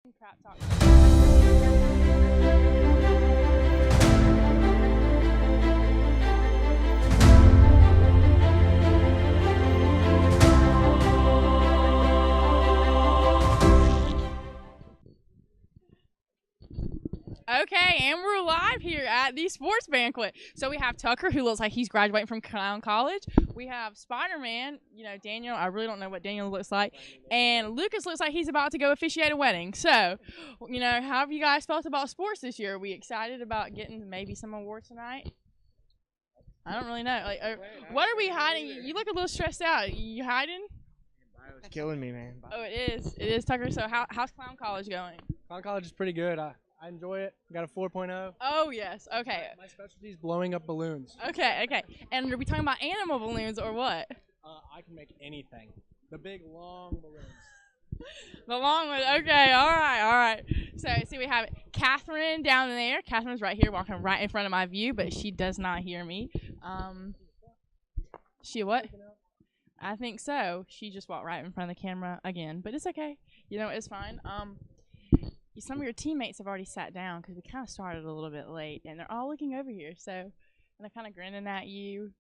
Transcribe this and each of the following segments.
Crap talk. Okay, and we're live here at the sports banquet. So we have Tucker, who looks like he's graduating from Clown College. We have Spider-Man, Daniel. I really don't know what Daniel looks like. And Lucas looks like he's about to go officiate a wedding. So, how have you guys felt about sports this year? Are we excited about getting maybe some awards tonight? I don't really know. What are we hiding? You look a little stressed out. You hiding? It's killing me, man. Oh, it is. It is, Tucker. So how's Clown College going? Clown College is pretty good. I enjoy it. Got a 4.0. Oh, yes. Okay. My specialty is blowing up balloons. Okay. And are we talking about animal balloons or what? I can make anything. The big, long balloons. The long one. Okay. All right. So, see, we have Catherine down there. Catherine's right here walking right in front of my view, but she does not hear me. She what? I think so. She just walked right in front of the camera again, but it's okay. It's fine. Some of your teammates have already sat down because we kind of started a little bit late, and they're all looking over here, and they're kind of grinning at you.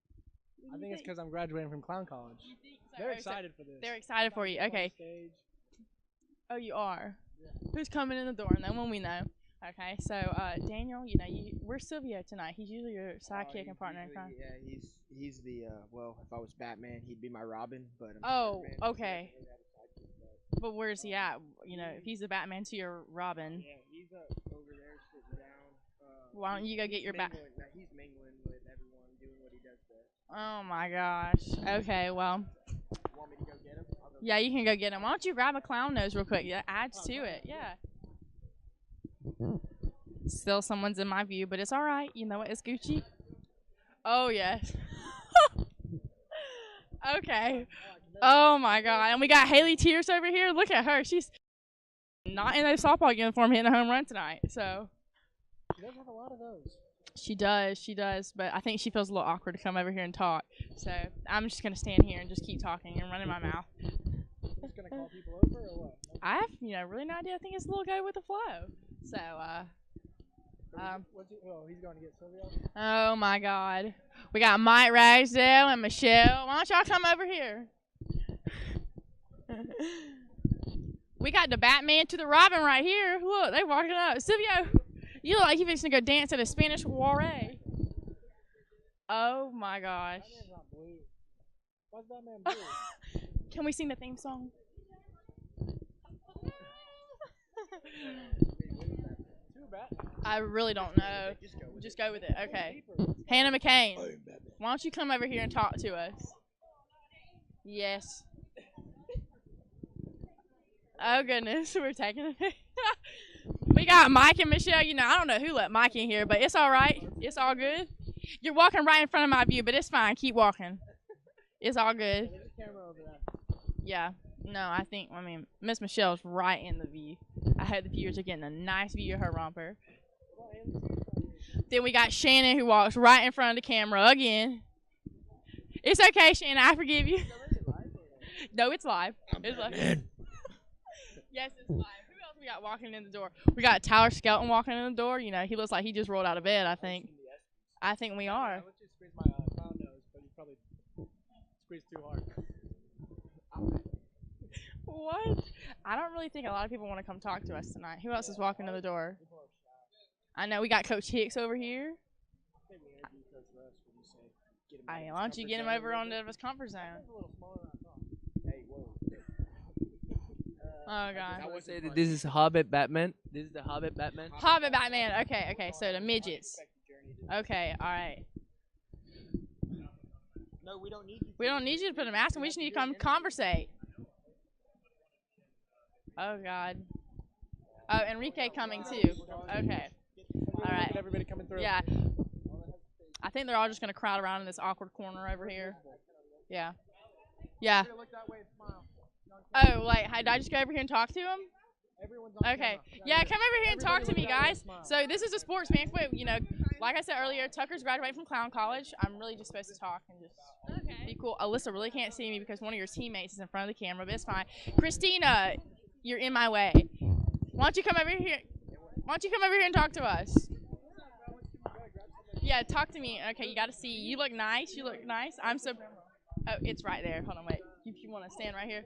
I think it's because I'm graduating from Clown College. You think so? They're excited for this. They're excited for you. Okay. Oh, you are? Yeah. Who's coming in the door? No one we know. Okay, so Daniel, where's Silvio tonight? He's usually your sidekick and partner in crime. Yeah, he's the if I was Batman, he'd be my Robin, but okay. But where's he at? If he's the Batman to your Robin. Yeah, he's over there sitting down. Why don't you go get your bat? He's mingling with everyone, doing what he does best. Oh my gosh. Okay, well. You want me to go get him? Yeah, you can go get him. Why don't you grab a clown nose real quick? That adds to it. Yeah. Still someone's in my view, but it's all right. You know what? It's Gucci. Oh, yes. Okay. Oh, my God. And we got Haley Tears over here. Look at her. She's not in a softball uniform hitting a home run tonight. So. She does have a lot of those. She does. But I think she feels a little awkward to come over here and talk. So I'm just going to stand here and just keep talking and running my mouth. Just going to call people over or what? I have, really no idea. I think it's a little go with the flow. So, he's going to get Silvio? Oh, my God. We got Mike Ragsdale and Michelle. Why don't y'all come over here? We got the Batman to the Robin right here. Look, they walking up. Silvio, you look like you're fixing to go dance at a Spanish soiree. Oh, my gosh. Batman's not blue. Why's Batman blue? Can we sing the theme song? I really don't know. Just go with it. Okay. Hannah McCain, why don't you come over here and talk to us? Yes. Oh, goodness. We're taking a picture. We got Mike and Michelle. I don't know who let Mike in here, but it's all right. It's all good. You're walking right in front of my view, but it's fine. Keep walking. It's all good. There's a camera over there. Yeah. No, Miss Michelle's right in the view. I hope the viewers are getting a nice view of her romper. Then we got Shannon, who walks right in front of the camera again. It's okay, Shannon. I forgive you. No, it's live. It's live. Yes, it's live. Who else we got walking in the door? We got Tyler Skelton walking in the door. He looks like he just rolled out of bed, I think. I think we are. I want you to squeeze my clown nose, but you probably squeezed too hard. What? I don't really think a lot of people want to come talk to us tonight. Who else is walking to the door? I know we got Coach Hicks over here. Why don't you get him over onto his comfort zone? Oh, God. I would say that this is Hobbit Batman. This is the Hobbit Batman. Hobbit Batman. Okay. So the midgets. Okay, all right. No, we don't need you. We don't need you to put a mask on. We just need to come conversate. Oh, God. Oh, Enrique coming, too. Okay. All right. Everybody coming through. Yeah. I think they're all just going to crowd around in this awkward corner over here. Yeah. Yeah. Oh, did I just go over here and talk to him? Okay. Yeah, come over here and talk to me, guys. So this is a sports banquet. Like I said earlier, Tucker's graduating from Clown College. I'm really just supposed to talk and just be cool. Alyssa really can't see me because one of your teammates is in front of the camera, but it's fine. Christina, you're in my way. Why don't you come over here? Why don't you come over here and talk to us? Yeah, talk to me. Okay, you got to see. You look nice. You look nice. I'm so. Oh, it's right there. Hold on, wait. If you want to stand right here,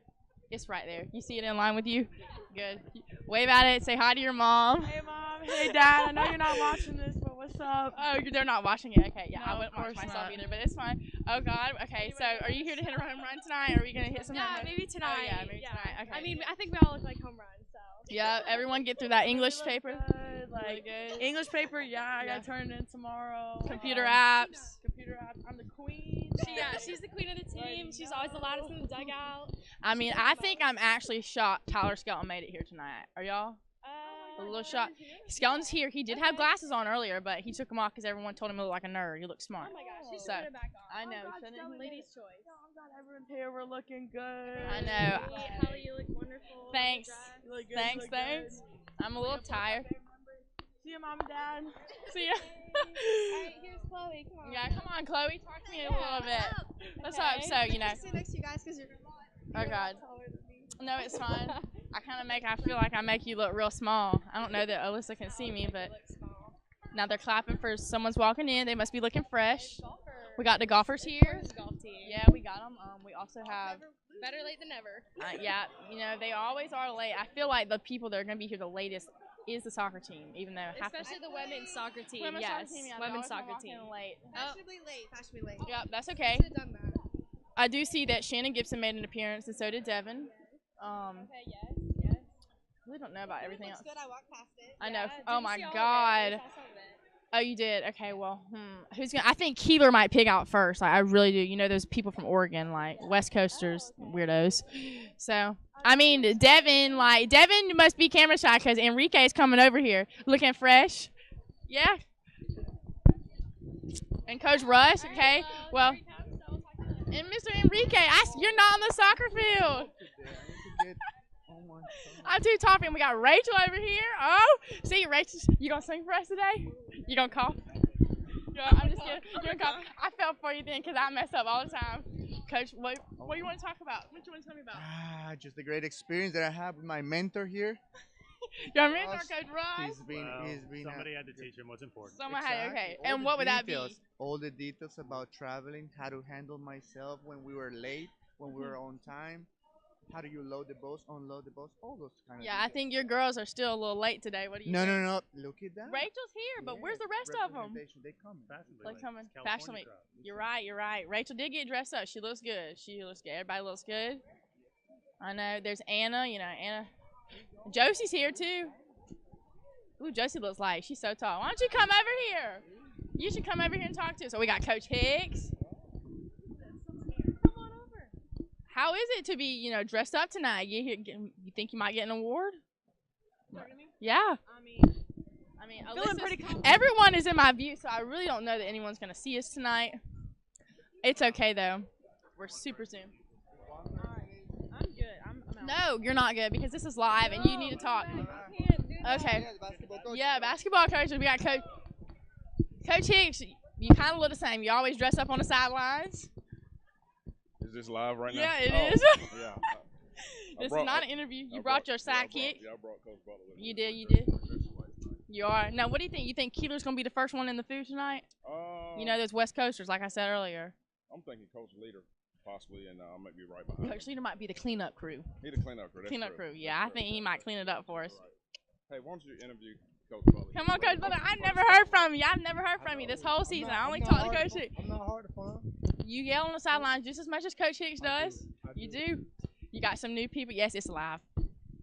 it's right there. You see it in line with you? Good. Wave at it. Say hi to your mom. Hey, Mom. Hey, Dad. I know you're not watching this, but what's up? Oh, they're not watching it. Okay, yeah, No, I wouldn't watch of course myself not. either, but it's fine. Oh God. Okay, so are you here to hit a home run tonight? Or are we gonna hit some? Yeah, home runs? maybe tonight. Oh, yeah, maybe tonight. Okay. I mean, I think we all look like home runs, so. Yeah, everyone get through that English paper. Good. Like, Really good. English paper, yeah, I Yeah. got turned in tomorrow. Computer apps. Computer apps. I'm the queen. She's the queen of the team. She's always the loudest in the dugout. I mean, I think I'm actually shocked Tyler Skelton made it here tonight. Are y'all? A little shocked. Skelton's here. He did have glasses on earlier, but he took them off because everyone told him he looked like a nerd. He looked smart. Oh my gosh, she should So, put it back on. I know. God, Shouldn't Skelton. Ladies' choice. Oh, God, everyone's here. We're looking good. I know. Holly, you look wonderful. Thanks. You look good, Thanks, you look thanks. good. I'm a little tired. See you, Mom and Dad. See ya. Alright, here's Chloe. Come on. Yeah, come on, Chloe. Talk to me a little bit. What's up? So, you know. Sit next to you guys because you're Oh, God. No, it's fine. I feel like I make you look real small. I don't know that Alyssa can see me, but now they're clapping for someone's walking in. They must be looking fresh. We got the golfers here. golf team. Yeah, we got them. We also have, Better late than never. yeah, you know, they always are late. I feel like the people that are going to be here the latest is the soccer team, even though half Especially the women's soccer team. women's Yes, soccer team, yeah, they women's always wanna soccer walk team. in late. Fashionably late. Fashionably late. Yep, that's okay. Should have done that. I do see that Shannon Gibson made an appearance, and so did Devin. Okay, yes. I really don't know about everything else. Good. I walked past it. I know. Yeah, Oh didn't my see all of it, God. but I saw some of it. Oh, you did? Okay, well, who's gonna? I think Keeler might pick out first. Like, I really do. You know, those people from Oregon, like West Coasters, weirdos. So, I mean, Devin must be camera shy because Enrique is coming over here looking fresh. Yeah. And Coach Rush, okay. Well, and Mr. Enrique, you're not on the soccer field. I'm too tough, and we got Rachel over here. Oh, see, Rachel, you gonna sing for us today? You gonna cough? I'm just kidding. You gonna cough? I felt for you then, because I mess up all the time. Coach, what do you want to talk about? What do you want to tell me about? Just the great experience that I have with my mentor here. Your mentor, Coach Rush. He's been somebody had to teach him what's important. Someone had, okay. Exactly. All And the what would that be? details, all the details about traveling, how to handle myself when we were late, when we were on time. How do you load the bus, unload the bus, all those kind of Yeah, I think your girls are still a little late today. What do you think? No. Look at that. Rachel's here, but where's the rest of them? Representation, They come. Like coming. California Fashionably. crowd. You're right. Rachel did get dressed up. She looks good. Everybody looks good. I know. There's Anna. You know, Anna. Josie's here, too. Ooh, Josie looks like she's so tall. Why don't you come over here? You should come over here and talk to us. So we got Coach Hicks. Come on over. How is it to be, you know, dressed up tonight? You think you might get an award? Yeah. I mean, Feeling pretty everyone is in my view, so I really don't know that anyone's going to see us tonight. It's okay, though. We're super soon. I'm good. I'm out. No, you're not good because this is live and you need to talk. Okay. Yeah, basketball coaches. We got Coach Hicks. You kind of look the same. You always dress up on the sidelines. Is this live right now? Yeah, it Oh, is. Yeah. This is not an interview. You brought your sidekick. Yeah, I brought Coach Butler with me. You did. You are. Now, what do you think? You think Keeler's going to be the first one in the food tonight? You know, those West Coasters, like I said earlier. I'm thinking Coach Leader, possibly, and I might be right behind Coach Leader might be the cleanup crew. He the cleanup crew. That's Cleanup true. crew. Yeah, I think he might clean it up for us. Hey, why don't you interview Coach Butler? Come on, Coach Butler. I've never heard from you. I've never heard from you this whole season. I only talked to Coach Hicks. I'm not hard to find. You yell on the sidelines just as much as Coach Hicks does. You do. You got some new people. Yes, it's live.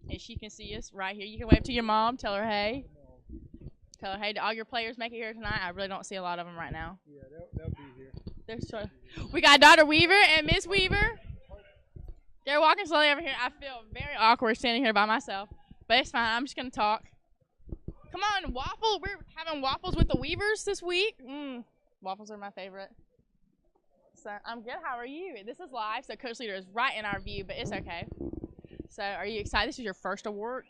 And she can see us right here. You can wave to your mom. Tell her, hey. Tell her, hey, do all your players make it here tonight? I really don't see a lot of them right now. Yeah, they'll be here. We got Dr. Weaver and Miss Weaver. They're walking slowly over here. I feel very awkward standing here by myself. But it's fine. I'm just going to talk. Come on, waffle. We're having waffles with the Weavers this week. Waffles are my favorite. So I'm good. How are you? This is live, so Coach Leader is right in our view, but it's okay. So are you excited? This is your first award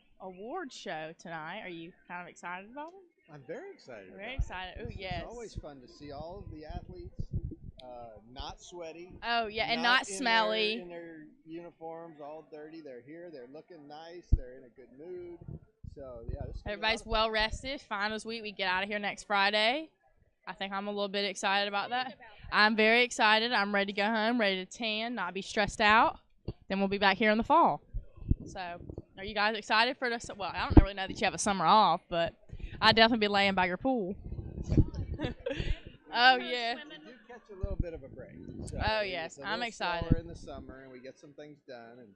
show tonight. Are you kind of excited about it? I'm very excited. Very excited. Oh, yes. It's always fun to see all of the athletes not sweaty. Oh, yeah, and not smelly. In their uniforms, all dirty. They're here. They're looking nice. They're in a good mood. So yeah, this is gonna be a lot Everybody's of fun. well rested. Finals week. We get out of here next Friday. I think I'm a little bit excited about that. I'm very excited. I'm ready to go home, ready to tan, not be stressed out. Then we'll be back here in the fall. So, are you guys excited for this? Well, I don't really know that you have a summer off, but I'd definitely be laying by your pool. Oh, yeah. We do catch a little bit of a break. So Oh, yes. it's a I'm little excited. slower in the summer, and we get some things done, and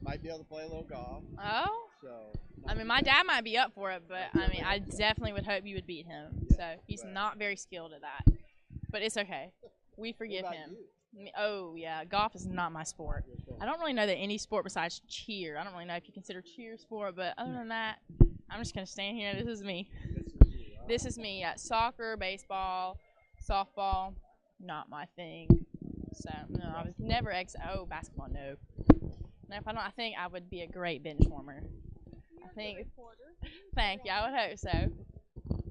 might be able to play a little golf. Oh? So I mean, my dad might be up for it, but I mean, I definitely would hope you would beat him. So he's not very skilled at that, but it's okay. We forgive about him. you? Oh yeah, golf is not my sport. I don't really know that any sport besides cheer. I don't really know if you consider cheer sport, but other than that, I'm just gonna stand here. This is me. This is me. Yeah, soccer, baseball, softball, not my thing. So no, I was never basketball. No. No, if I don't, I think I would be a great bench warmer. I think. Thank you. I would hope so.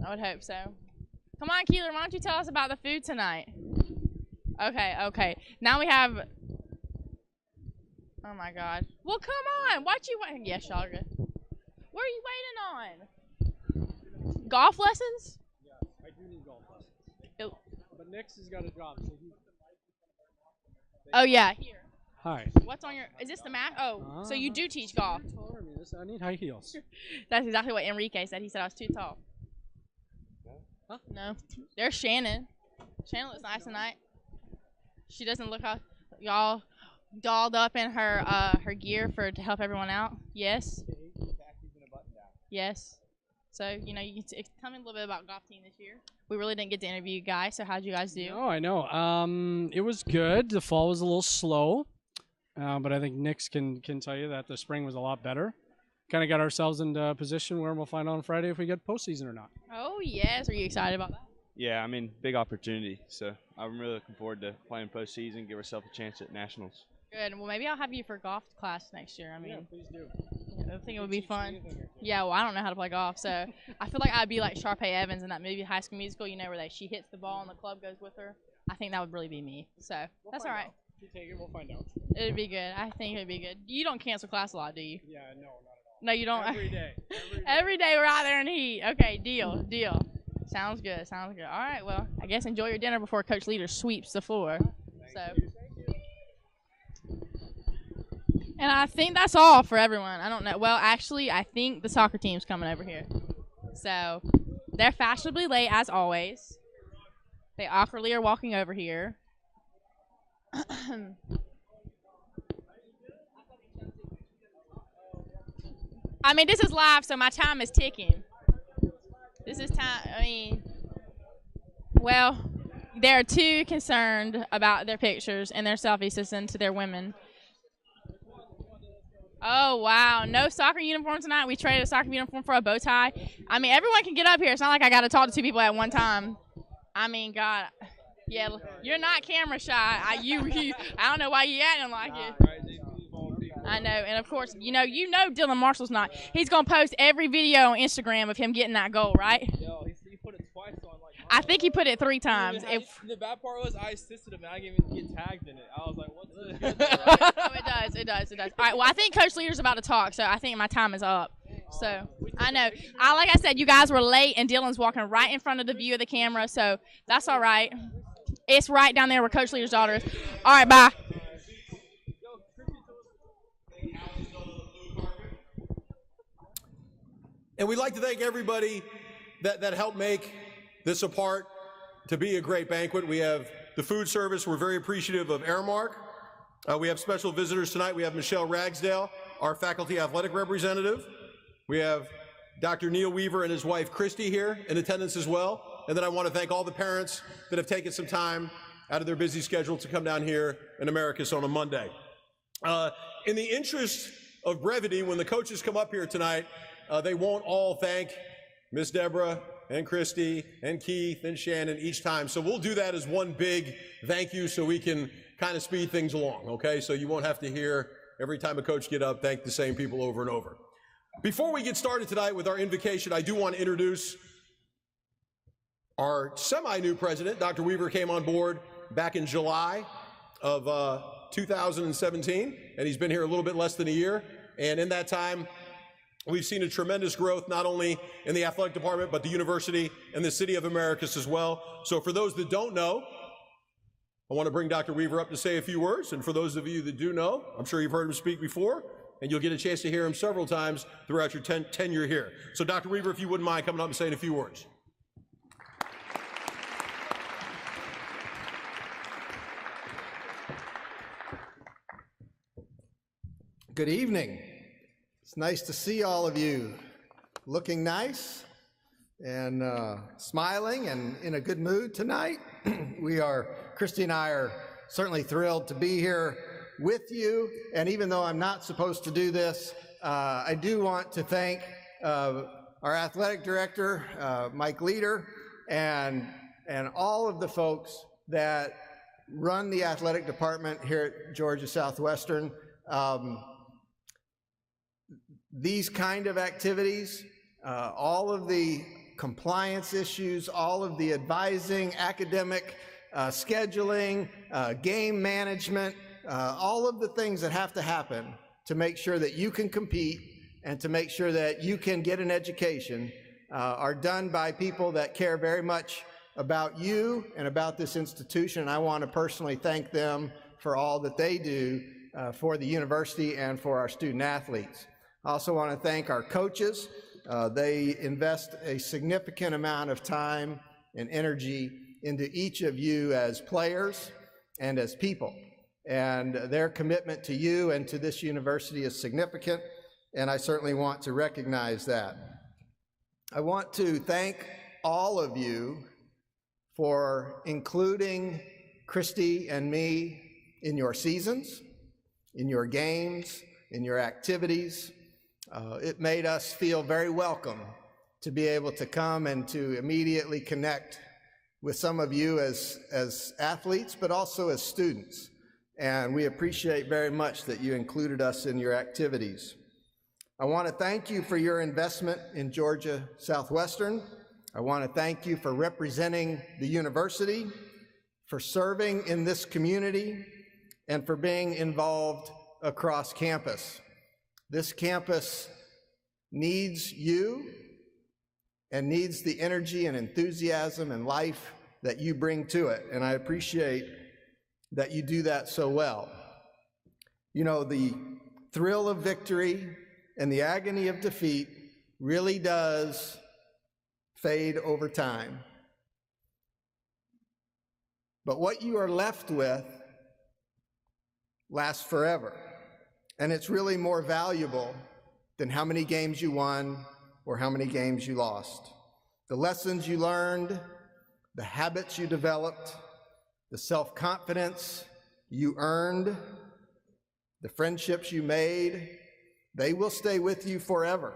I would hope so. Come on, Keeler. Why don't you tell us about the food tonight? Okay. Now we have. Oh my God. Well, come on. What you waiting? Yes, y'all are good. What are you waiting on? Golf lessons? Yeah, I do need golf lessons. Oh. But Nick's has got a job, so he. Oh yeah. Here. Hi. What's on your? Is this the map? Oh, so you do teach golf? You're taller than me. I need high heels. That's exactly what Enrique said. He said I was too tall. Huh? No. There's Shannon. Shannon looks nice tonight. She doesn't look how y'all dolled up in her gear to help everyone out. Yes. Yes. So you can tell me a little bit about golf team this year. We really didn't get to interview you guys. So how'd you guys do? Oh, I know. It was good. The fall was a little slow, but I think Nick's can tell you that the spring was a lot better. Kind of got ourselves into a position where we'll find out on Friday if we get postseason or not. Oh yes. Are you excited about that? Yeah, I mean, big opportunity. So I'm really looking forward to playing postseason, give ourselves a chance at nationals. Good. Well, maybe I'll have you for golf class next year. I mean, please do. I think it would be fun. Yeah, well, I don't know how to play golf, so I feel like I'd be like Sharpay Evans in that movie High School Musical, where she hits the ball and the club goes with her. I think that would really be me. So that's all right. If you take it, we'll find out. It'd be good. I think it'd be good. You don't cancel class a lot, do you? Yeah, no, not at all. No, you don't. Every day. Every day we're out there in the heat. Okay, deal. Sounds good. All right, well, I guess enjoy your dinner before Coach Leader sweeps the floor. And I think that's all for everyone. I don't know. Well, actually, I think the soccer team's coming over here. So they're fashionably late, as always. They awkwardly are walking over here. I mean, this is live, so my time is ticking. This is time. Well, they're too concerned about their pictures and their selfies to send to their women. Oh, wow. No soccer uniform tonight. We traded a soccer uniform for a bow tie. I mean, everyone can get up here. It's not like I got to talk to two people at one time. I mean, God. Yeah, you're not camera shy. I don't know why you acting like it. I know. And, of course, you know Dylan Marshall's not. He's going to post every video on Instagram of him getting that goal, right? Yo, he put it twice on I think he put it 3 times. The bad part was I assisted him and I didn't even get tagged in it. I was like, what's this? Oh, it does. All right, well, I think Coach Leader's about to talk, so I think my time is up. So, I know. Like I said, you guys were late, and Dylan's walking right in front of the view of the camera, so that's all right. It's right down there where Coach Leader's daughter is. All right, bye. And we'd like to thank everybody that helped make this a part to be a great banquet. We have the food service. We're very appreciative of Airmark. We have special visitors tonight. We have Michelle Ragsdale, our faculty athletic representative. We have Dr. Neil Weaver and his wife Christy here in attendance as well. And then I want to thank all the parents that have taken some time out of their busy schedule to come down here in Americus on a Monday. In the interest of brevity, when the coaches come up here tonight, they won't all thank Miss Deborah and Christy and Keith and Shannon each time. So we'll do that as one big thank you so we can kind of speed things along, okay? So you won't have to hear every time a coach get up, thank the same people over and over. Before we get started tonight with our invocation, I do want to introduce our semi-new president. Dr. Weaver came on board back in July of 2017, and he's been here a little bit less than a year. And in that time, We've seen a tremendous growth not only in the athletic department, but the university and the city of Americus as well. So for those that don't know, I want to bring Dr. Weaver up to say a few words. And for those of you that do know, I'm sure you've heard him speak before, and you'll get a chance to hear him several times throughout your tenure here. So Dr. Weaver, if you wouldn't mind coming up and saying a few words. Good evening. It's nice to see all of you looking nice and smiling and in a good mood tonight. Christy and I are certainly thrilled to be here with you. And even though I'm not supposed to do this, I do want to thank our athletic director, Mike Leader, and all of the folks that run the athletic department here at Georgia Southwestern. These kind of activities, all of the compliance issues, all of the advising, academic, scheduling, game management, all of the things that have to happen to make sure that you can compete and to make sure that you can get an education are done by people that care very much about you and about this institution. And I want to personally thank them for all that they do for the university and for our student athletes. I also want to thank our coaches. They invest a significant amount of time and energy into each of you as players and as people. And their commitment to you and to this university is significant, and I certainly want to recognize that. I want to thank all of you for including Christy and me in your seasons, in your games, in your activities. It made us feel very welcome to be able to come and to immediately connect with some of you as athletes, but also as students. And we appreciate very much that you included us in your activities. I want to thank you for your investment in Georgia Southwestern. I want to thank you for representing the university, for serving in this community, and for being involved across campus. This campus needs you and needs the energy and enthusiasm and life that you bring to it, and I appreciate that you do that so well. You know, the thrill of victory and the agony of defeat really does fade over time. But what you are left with lasts forever. And it's really more valuable than how many games you won or how many games you lost. The lessons you learned, the habits you developed, the self-confidence you earned, the friendships you made, they will stay with you forever.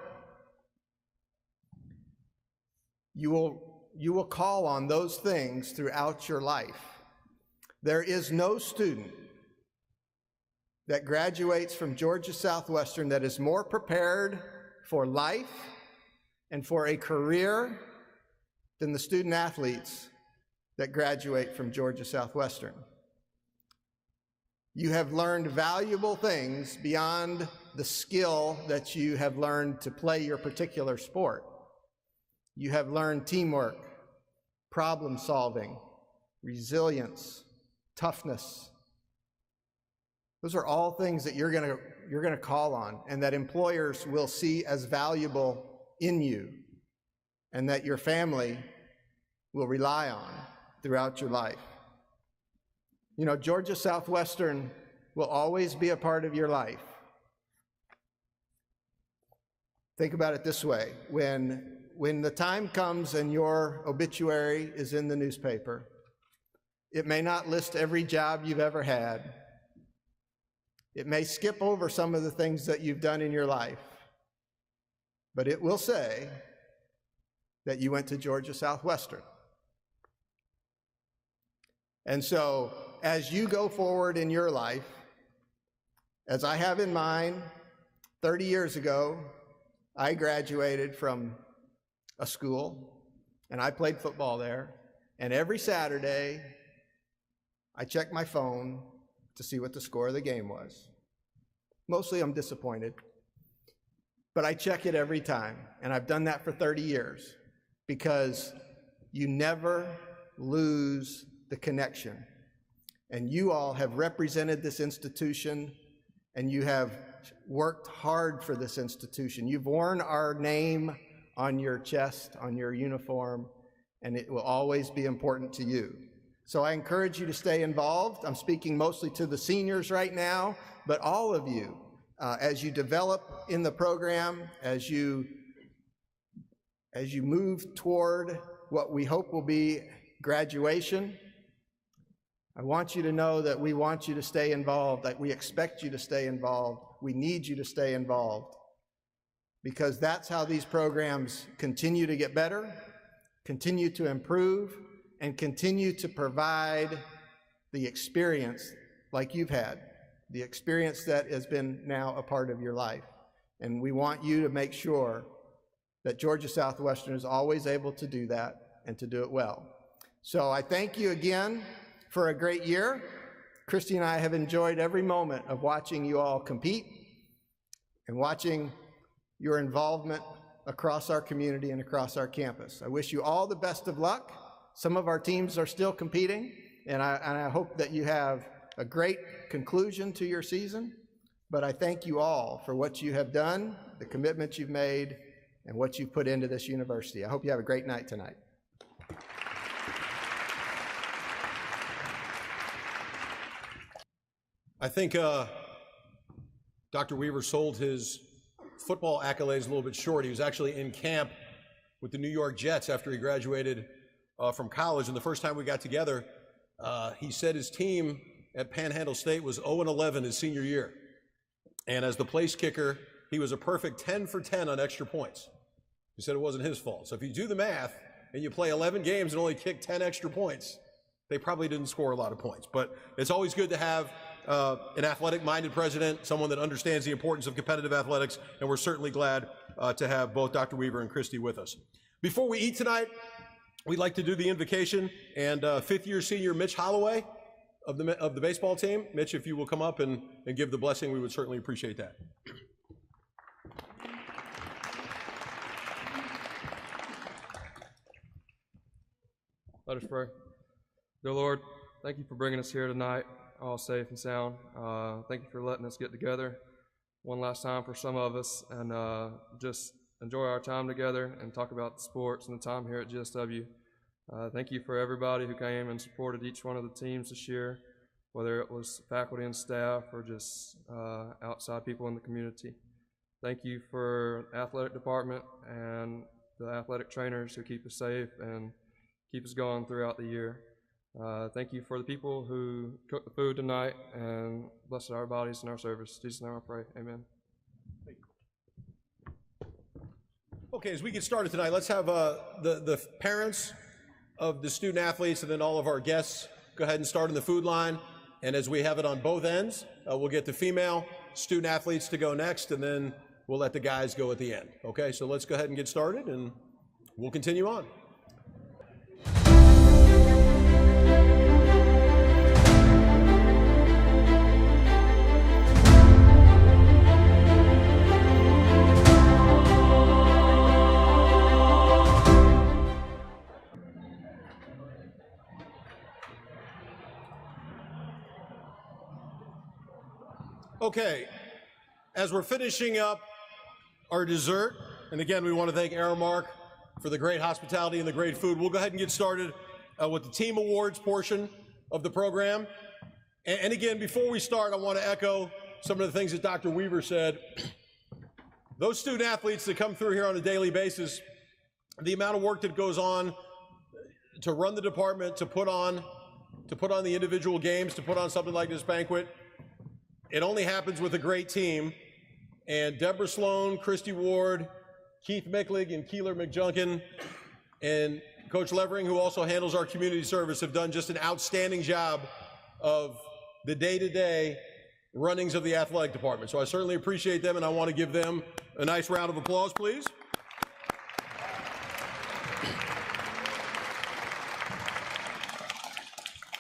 You will call on those things throughout your life. There is no student that graduates from Georgia Southwestern that is more prepared for life and for a career than the student athletes that graduate from Georgia Southwestern. You have learned valuable things beyond the skill that you have learned to play your particular sport. You have learned teamwork, problem solving, resilience, toughness. Those are all things that you're gonna call on and that employers will see as valuable in you and that your family will rely on throughout your life. You know, Georgia Southwestern will always be a part of your life. Think about it this way. When the time comes and your obituary is in the newspaper, it may not list every job you've ever had. It may skip over some of the things that you've done in your life, but it will say that you went to Georgia Southwestern. And so, as you go forward in your life, as I have in mine, 30 years ago, I graduated from a school, and I played football there, and every Saturday, I checked my phone to see what the score of the game was. Mostly I'm disappointed. but I check it every time, and I've done that for 30 years, because you never lose the connection. And you all have represented this institution, and you have worked hard for this institution. You've worn our name on your chest, on your uniform, and it will always be important to you. So I encourage you to stay involved. I'm speaking mostly to the seniors right now, but all of you, as you develop in the program, as you move toward what we hope will be graduation, I want you to know that we want you to stay involved, that we expect you to stay involved. We need you to stay involved, because that's how these programs continue to get better, continue to improve, and continue to provide the experience like you've had, the experience that has been now a part of your life. And we want you to make sure that Georgia Southwestern is always able to do that and to do it well. So I thank you again for a great year. Christy and I have enjoyed every moment of watching you all compete and watching your involvement across our community and across our campus. I wish you all the best of luck. Some of our teams are still competing, and I hope that you have a great conclusion to your season. But I thank you all for what you have done, the commitments you've made, and what you've put into this university. I hope you have a great night tonight. I think Dr. Weaver sold his football accolades a little bit short. He was actually in camp with the New York Jets after he graduated from college, and the first time we got together, he said his team at Panhandle State was 0-11 his senior year. And as the place kicker, he was a perfect 10 for 10 on extra points. He said it wasn't his fault. So if you do the math and you play 11 games and only kick 10 extra points, they probably didn't score a lot of points. But it's always good to have an athletic-minded president, someone that understands the importance of competitive athletics, and we're certainly glad to have both Dr. Weaver and Christy with us. Before we eat tonight, we'd like to do the invocation, and fifth-year senior Mitch Holloway of the baseball team. Mitch, if you will come up and give the blessing, we would certainly appreciate that. Let us pray. Dear Lord, thank you for bringing us here tonight, all safe and sound. Thank you for letting us get together one last time for some of us and just enjoy our time together and talk about the sports and the time here at GSW. Thank you for everybody who came and supported each one of the teams this year, whether it was faculty and staff or just outside people in the community. Thank you for the athletic department and the athletic trainers who keep us safe and keep us going throughout the year. Thank you for the people who cooked the food tonight and blessed our bodies and our service. In Jesus' name I pray, amen. Okay, as we get started tonight, let's have the parents of the student athletes and then all of our guests go ahead and start in the food line. And as we have it on both ends, we'll get the female student athletes to go next, and then we'll let the guys go at the end. Okay, so let's go ahead and get started, and we'll continue on. Okay, as we're finishing up our dessert, and again, we want to thank Aramark for the great hospitality and the great food. We'll go ahead and get started with the team awards portion of the program. And again, before we start, I want to echo some of the things that Dr. Weaver said. Those student athletes that come through here on a daily basis, the amount of work that goes on to run the department, to put on the individual games, to put on something like this banquet, it only happens with a great team. And Deborah Sloan, Christy Ward, Keith Micklig, and Keeler McJunkin, and Coach Levering, who also handles our community service, have done just an outstanding job of the day-to-day runnings of the athletic department. So I certainly appreciate them, and I want to give them a nice round of applause, please.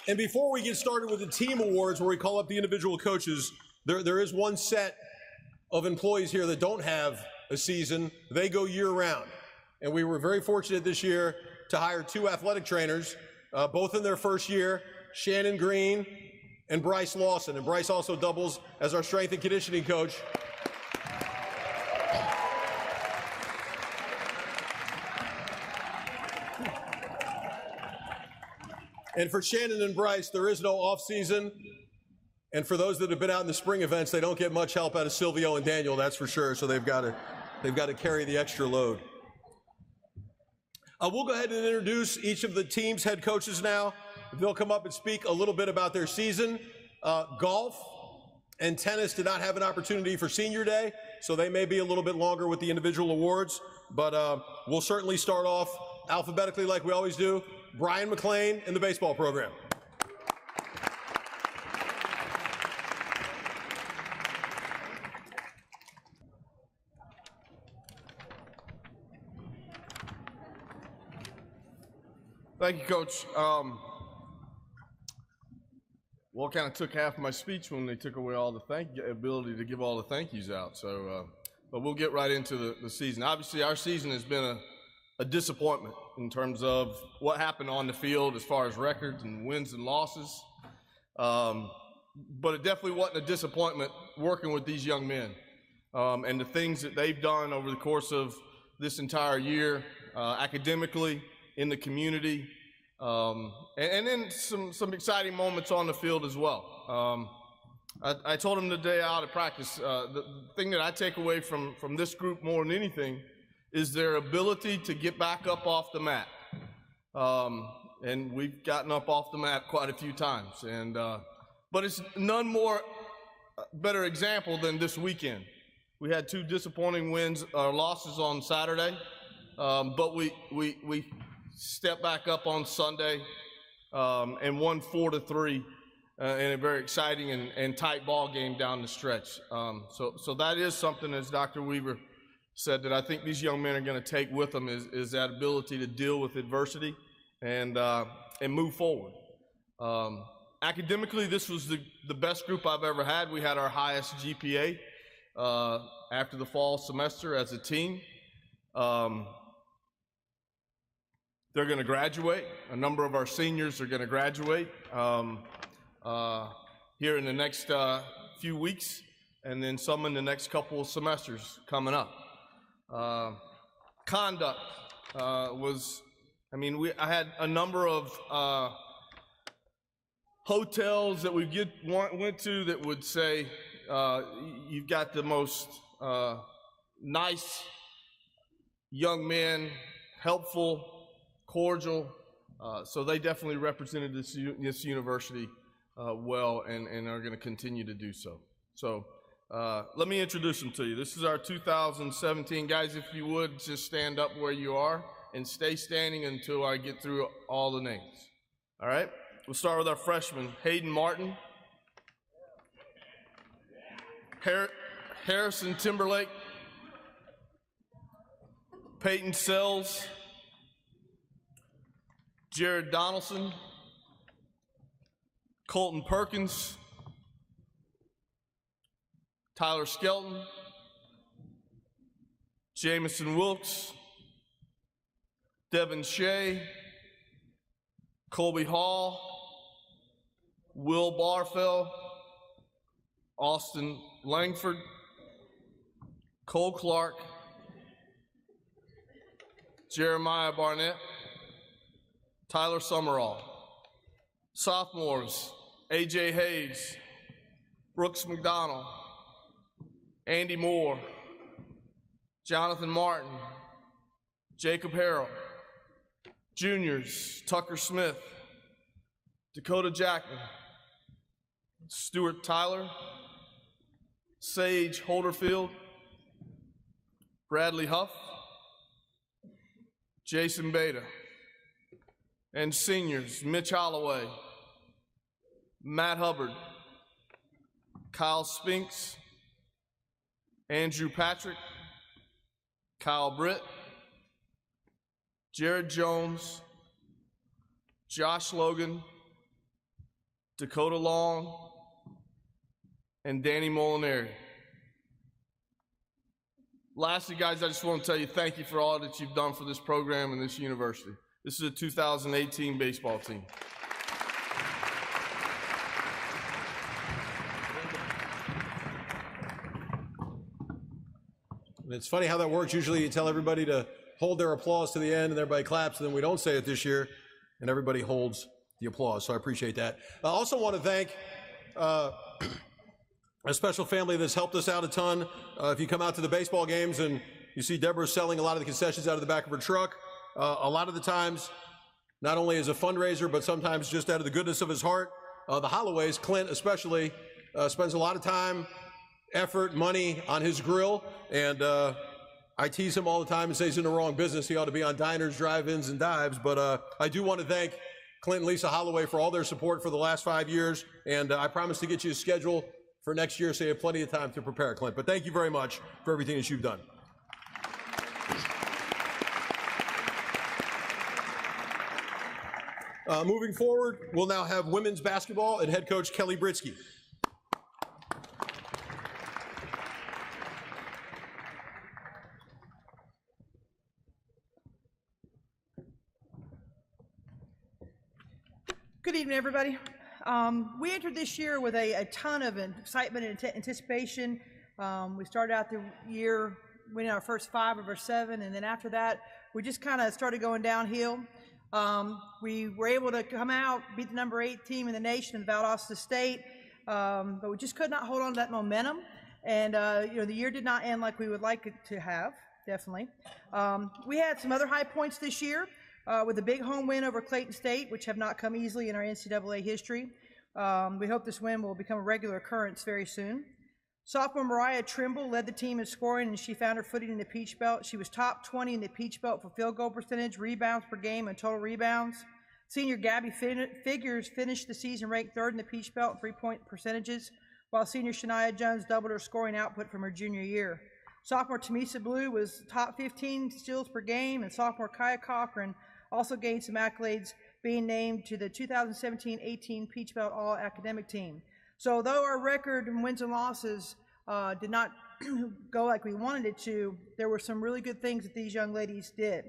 And before we get started with the team awards, where we call up the individual coaches, there is one set of employees here that don't have a season. They go year-round. And we were very fortunate this year to hire 2 athletic trainers, both in their first year, Shannon Green and Bryce Lawson. And Bryce also doubles as our strength and conditioning coach. And for Shannon and Bryce, there is no off-season. And for those that have been out in the spring events, they don't get much help out of Silvio and Daniel, that's for sure. So they've got to carry the extra load. We'll go ahead and introduce each of the team's head coaches now. They'll come up and speak a little bit about their season. Golf and tennis did not have an opportunity for senior day, so they may be a little bit longer with the individual awards. But we'll certainly start off alphabetically like we always do. Brian McLean in the baseball program. Thank you, Coach. Well, kind of took half of my speech when they took away all the ability to give all the thank yous out. So, but we'll get right into the season. Obviously, our season has been a disappointment in terms of what happened on the field as far as records and wins and losses. But it definitely wasn't a disappointment working with these young men and the things that they've done over the course of this entire year, academically, in the community, and then some exciting moments on the field as well. I told them the day out of practice, the thing that I take away from this group more than anything is their ability to get back up off the mat. And we've gotten up off the mat quite a few times. But it's none more better example than this weekend. We had 2 disappointing losses on Saturday, but we stepped back up on Sunday and won 4-3 in a very exciting and tight ball game down the stretch. So that is something, as Dr. Weaver said, that I think these young men are going to take with them is that ability to deal with adversity and move forward. Academically, this was the best group I've ever had. We had our highest GPA after the fall semester as a team. They're going to graduate. A number of our seniors are going to graduate here in the next few weeks, and then some in the next couple of semesters coming up. Conduct was, I had a number of hotels that we went to that would say, you've got the most nice young men, helpful, cordial, so they definitely represented this university well and are going to continue to do so. So let me introduce them to you. This is our 2017. Guys, if you would, just stand up where you are and stay standing until I get through all the names. All right? We'll start with our freshman, Hayden Martin, Harrison Timberlake, Peyton Sells, Jared Donaldson, Colton Perkins, Tyler Skelton, Jamison Wilkes, Devin Shea, Colby Hall, Will Barfell, Austin Langford, Cole Clark, Jeremiah Barnett, Tyler Summerall. Sophomores, A.J. Hayes, Brooks McDonald, Andy Moore, Jonathan Martin, Jacob Harrell. Juniors, Tucker Smith, Dakota Jackman, Stuart Tyler, Sage Holderfield, Bradley Huff, Jason Beta. And seniors, Mitch Holloway, Matt Hubbard, Kyle Spinks, Andrew Patrick, Kyle Britt, Jared Jones, Josh Logan, Dakota Long, and Danny Molinari. Lastly, guys, I just want to tell you thank you for all that you've done for this program and this university. This is a 2018 baseball team. And it's funny how that works. Usually you tell everybody to hold their applause to the end and everybody claps, and then we don't say it this year, and everybody holds the applause, so I appreciate that. I also want to thank a special family that's helped us out a ton. If you come out to the baseball games and you see Deborah selling a lot of the concessions out of the back of her truck, a lot of the times, not only as a fundraiser, but sometimes just out of the goodness of his heart, the Holloways, Clint especially, spends a lot of time, effort, money on his grill, and I tease him all the time and say he's in the wrong business. He ought to be on diners, drive-ins, and dives, but I do want to thank Clint and Lisa Holloway for all their support for the last 5 years, and I promise to get you a schedule for next year, so you have plenty of time to prepare, Clint. But thank you very much for everything that you've done. Moving forward, we'll now have women's basketball and head coach Kelly Britsky. Good evening, everybody. We entered this year with a ton of excitement and anticipation. We started out the year winning our first 5 of our 7, and then after that, we just kind of started going downhill. We were able to come out, beat the number 8 team in the nation in Valdosta State, but we just could not hold on to that momentum. And the year did not end like we would like it to have, definitely. We had some other high points this year. With a big home win over Clayton State, which have not come easily in our NCAA history. We hope this win will become a regular occurrence very soon. Sophomore Mariah Trimble led the team in scoring, and she found her footing in the Peach Belt. She was top 20 in the Peach Belt for field goal percentage, rebounds per game, and total rebounds. Senior Gabby Figures finished the season ranked 3rd in the Peach Belt in three-point percentages, while senior Shania Jones doubled her scoring output from her junior year. Sophomore Tamisa Blue was top 15 steals per game, and sophomore Kaya Cochran also gained some accolades, being named to the 2017-18 Peach Belt All-Academic Team. So although our record in wins and losses did not go like we wanted it to, there were some really good things that these young ladies did.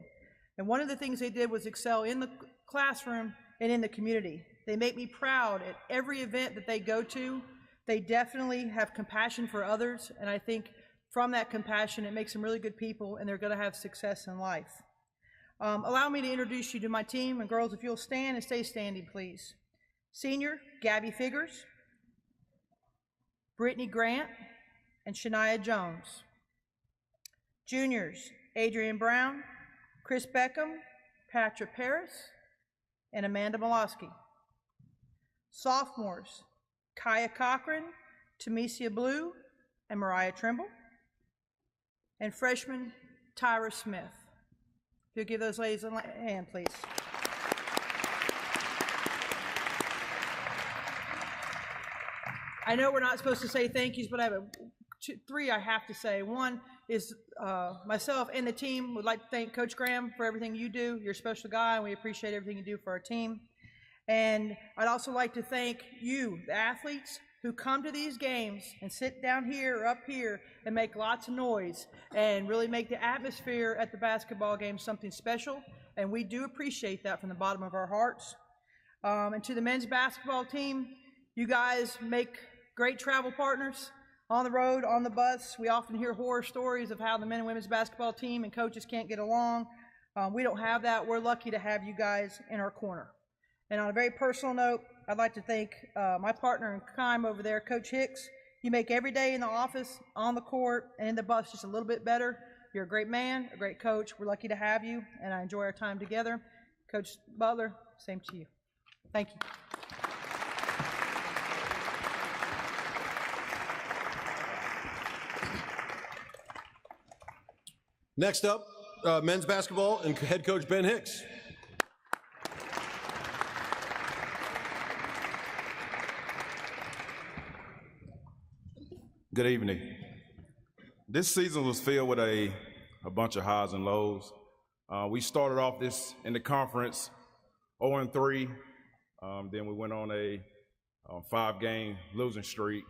And one of the things they did was excel in the classroom and in the community. They make me proud at every event that they go to. They definitely have compassion for others, and I think from that compassion it makes them really good people, and they're going to have success in life. Allow me to introduce you to my team, and girls, if you'll stand and stay standing, please. Senior, Gabby Figures, Brittany Grant, and Shania Jones. Juniors, Adrian Brown, Chris Beckham, Patrick Paris, and Amanda Molosky. Sophomores, Kaya Cochran, Tamesia Blue, and Mariah Trimble. And freshman, Tyra Smith. If you'll give those ladies a hand, please. I know we're not supposed to say thank yous, but I have three I have to say. One is myself and the team would like to thank Coach Graham for everything you do. You're a special guy, and we appreciate everything you do for our team. And I'd also like to thank you, the athletes, who come to these games and sit down here or up here and make lots of noise and really make the atmosphere at the basketball game something special, and we do appreciate that from the bottom of our hearts. And to the men's basketball team, you guys make great travel partners on the road, on the bus. We often hear horror stories of how the men and women's basketball team and coaches can't get along. We don't have that. We're lucky to have you guys in our corner. And on a very personal note, I'd like to thank my partner in crime over there, Coach Hicks. You make every day in the office, on the court, and in the bus just a little bit better. You're a great man, a great coach. We're lucky to have you, and I enjoy our time together. Coach Butler, same to you. Thank you. Next up, men's basketball and head coach Ben Hicks. Good evening. This season was filled with a bunch of highs and lows. We started off this in the conference 0-3. Then we went on a 5-game losing streak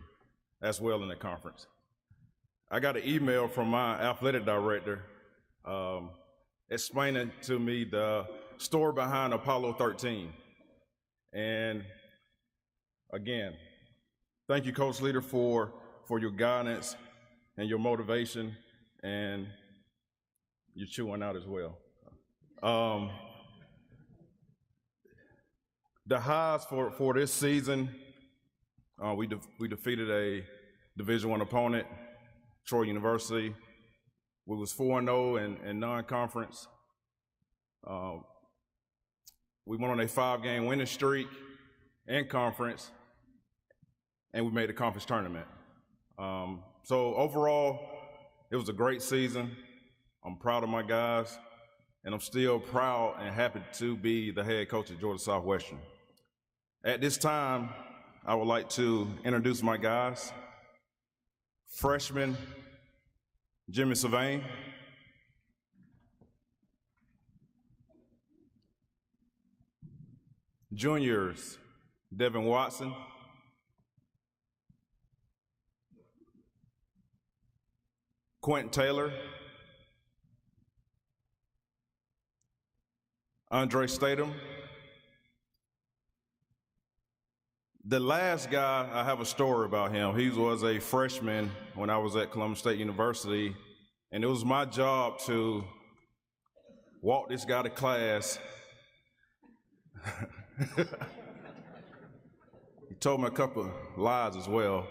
as well in the conference. I got an email from my athletic director explaining to me the story behind Apollo 13. And again, thank you, Coach Leader, for your guidance and your motivation, and you're chewing out as well. The highs for this season, we defeated a Division I opponent, Troy University. We was 4-0 in non-conference. We went on a 5-game winning streak in conference, and we made the conference tournament. So overall, it was a great season. I'm proud of my guys, and I'm still proud and happy to be the head coach at Georgia Southwestern. At this time, I would like to introduce my guys. Freshman, Jimmy Sylvain. Juniors, Devin Watson. Quentin Taylor. Andre Statham. The last guy, I have a story about him. He was a freshman when I was at Columbus State University, and it was my job to walk this guy to class. He told me a couple of lies as well.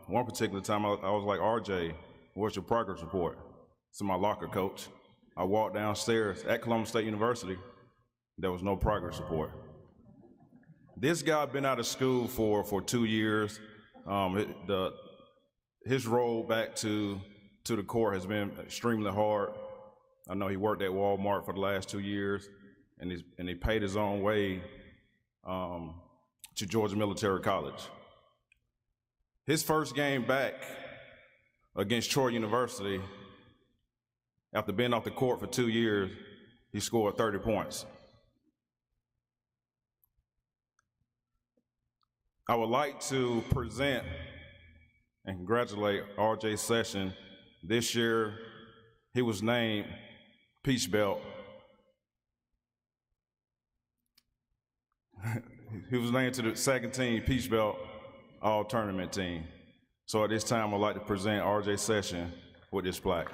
One particular time, I was like, RJ, what's your progress report? To my locker coach. I walked downstairs at Columbus State University. There was no progress report. This guy been out of school for 2 years. His road back to the court has been extremely hard. I know he worked at Walmart for the last 2 years, and he paid his own way to Georgia Military College. His first game back against Troy University, after being off the court for 2 years, he scored 30 points. I would like to present and congratulate RJ Session. This year, he was named Peach Belt. He was named to the second team Peach Belt All-Tournament team. So at this time, I'd like to present RJ Session with this plaque.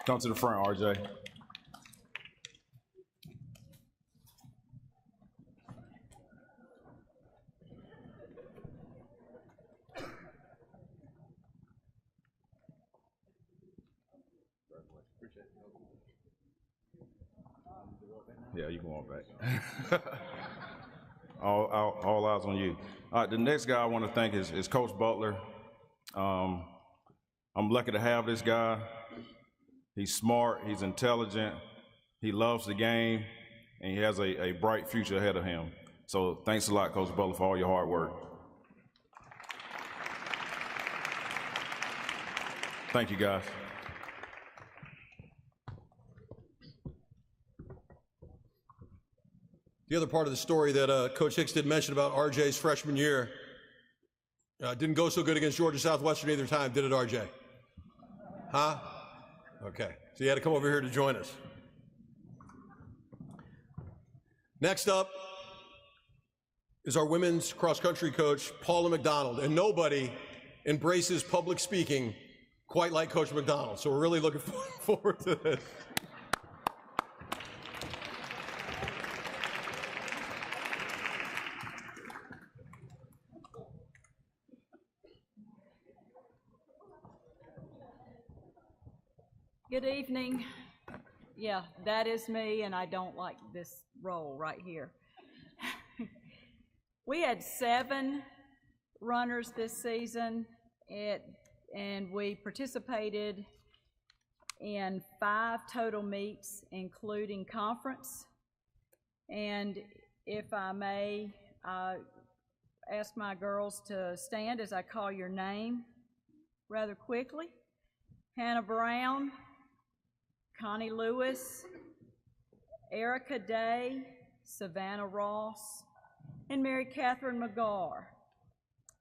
Come to the front, RJ. Yeah, you can walk back. all eyes on you. All right, the next guy I want to thank is Coach Butler. I'm lucky to have this guy. He's smart, he's intelligent, he loves the game, and he has a bright future ahead of him. So thanks a lot, Coach Butler, for all your hard work. Thank you, guys. The other part of the story that Coach Hicks didn't mention about RJ's freshman year, didn't go so good against Georgia Southwestern either time, did it, RJ? Huh? Okay, so you had to come over here to join us. Next up is our women's cross-country coach, Paula McDonald, and nobody embraces public speaking quite like Coach McDonald, so we're really looking forward to this. Good evening. Yeah, that is me, and I don't like this role right here. We had 7 runners this season, and we participated in 5 total meets, including conference. And if I may, ask my girls to stand as I call your name rather quickly. Hannah Brown, Connie Lewis, Erica Day, Savannah Ross, and Mary Catherine McGar.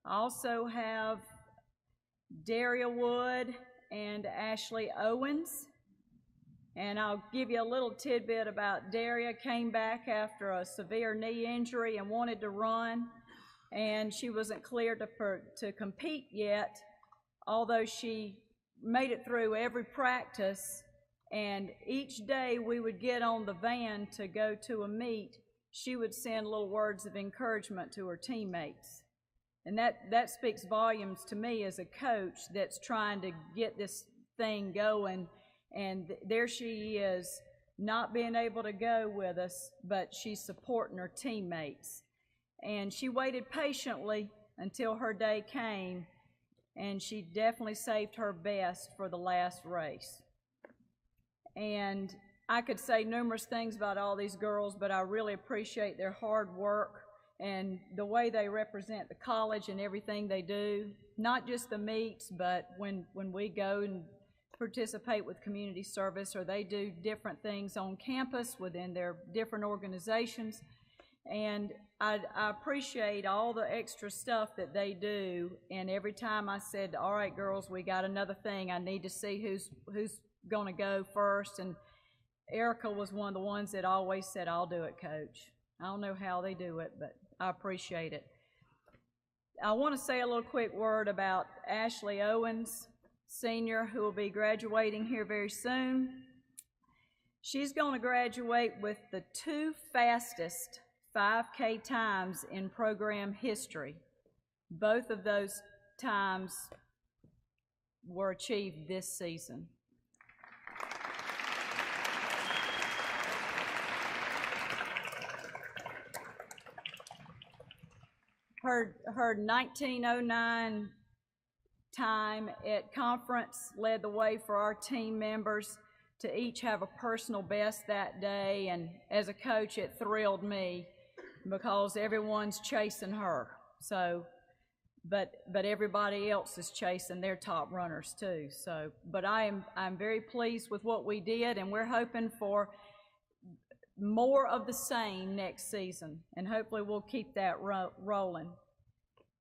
I also have Daria Wood and Ashley Owens. And I'll give you a little tidbit about Daria. Came back after a severe knee injury and wanted to run, and she wasn't cleared to compete yet, although she made it through every practice. And each day we would get on the van to go to a meet, she would send little words of encouragement to her teammates. And that speaks volumes to me as a coach that's trying to get this thing going. And there she is, not being able to go with us, but she's supporting her teammates. And she waited patiently until her day came, and she definitely saved her best for the last race. And I could say numerous things about all these girls, but I really appreciate their hard work and the way they represent the college and everything they do, not just the meets, but when we go and participate with community service, or they do different things on campus within their different organizations. And I appreciate all the extra stuff that they do. And every time I said, all right, girls, we got another thing, I need to see who's going to go first. And Erica was one of the ones that always said, I'll do it, Coach. I don't know how they do it, but I appreciate it. I want to say a little quick word about Ashley Owens, senior, who will be graduating here very soon. She's going to graduate with the 2 fastest 5K times in program history. Both of those times were achieved this season. Her 1909 time at conference led the way for our team members to each have a personal best that day, and as a coach it thrilled me because everyone's chasing her. So but everybody else is chasing their top runners too. So but I'm very pleased with what we did, and we're hoping for more of the same next season, and hopefully we'll keep that rolling.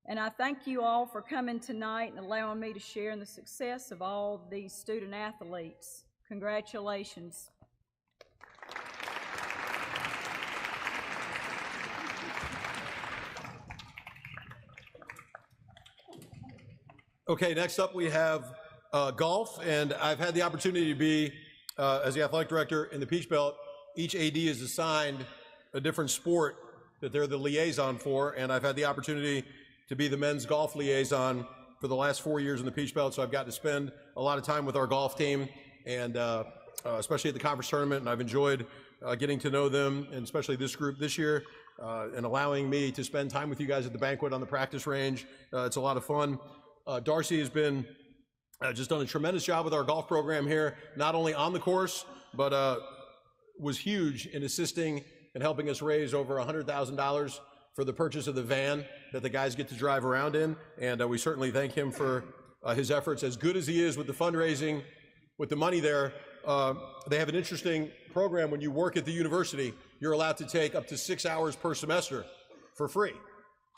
And I thank you all for coming tonight and allowing me to share in the success of all these student athletes. Congratulations. Okay, next up we have golf, and I've had the opportunity to be, as the athletic director in the Peach Belt, each AD is assigned a different sport that they're the liaison for, and I've had the opportunity to be the men's golf liaison for the last 4 years in the Peach Belt, so I've got to spend a lot of time with our golf team, and especially at the conference tournament, and I've enjoyed getting to know them, and especially this group this year, and allowing me to spend time with you guys at the banquet on the practice range. It's a lot of fun. Darcy has been just done a tremendous job with our golf program here, not only on the course, but was huge in assisting and helping us raise over $100,000 for the purchase of the van that the guys get to drive around in, and we certainly thank him for his efforts. As good as he is with the fundraising, with the money there, they have an interesting program. When you work at the university, you're allowed to take up to 6 hours per semester for free.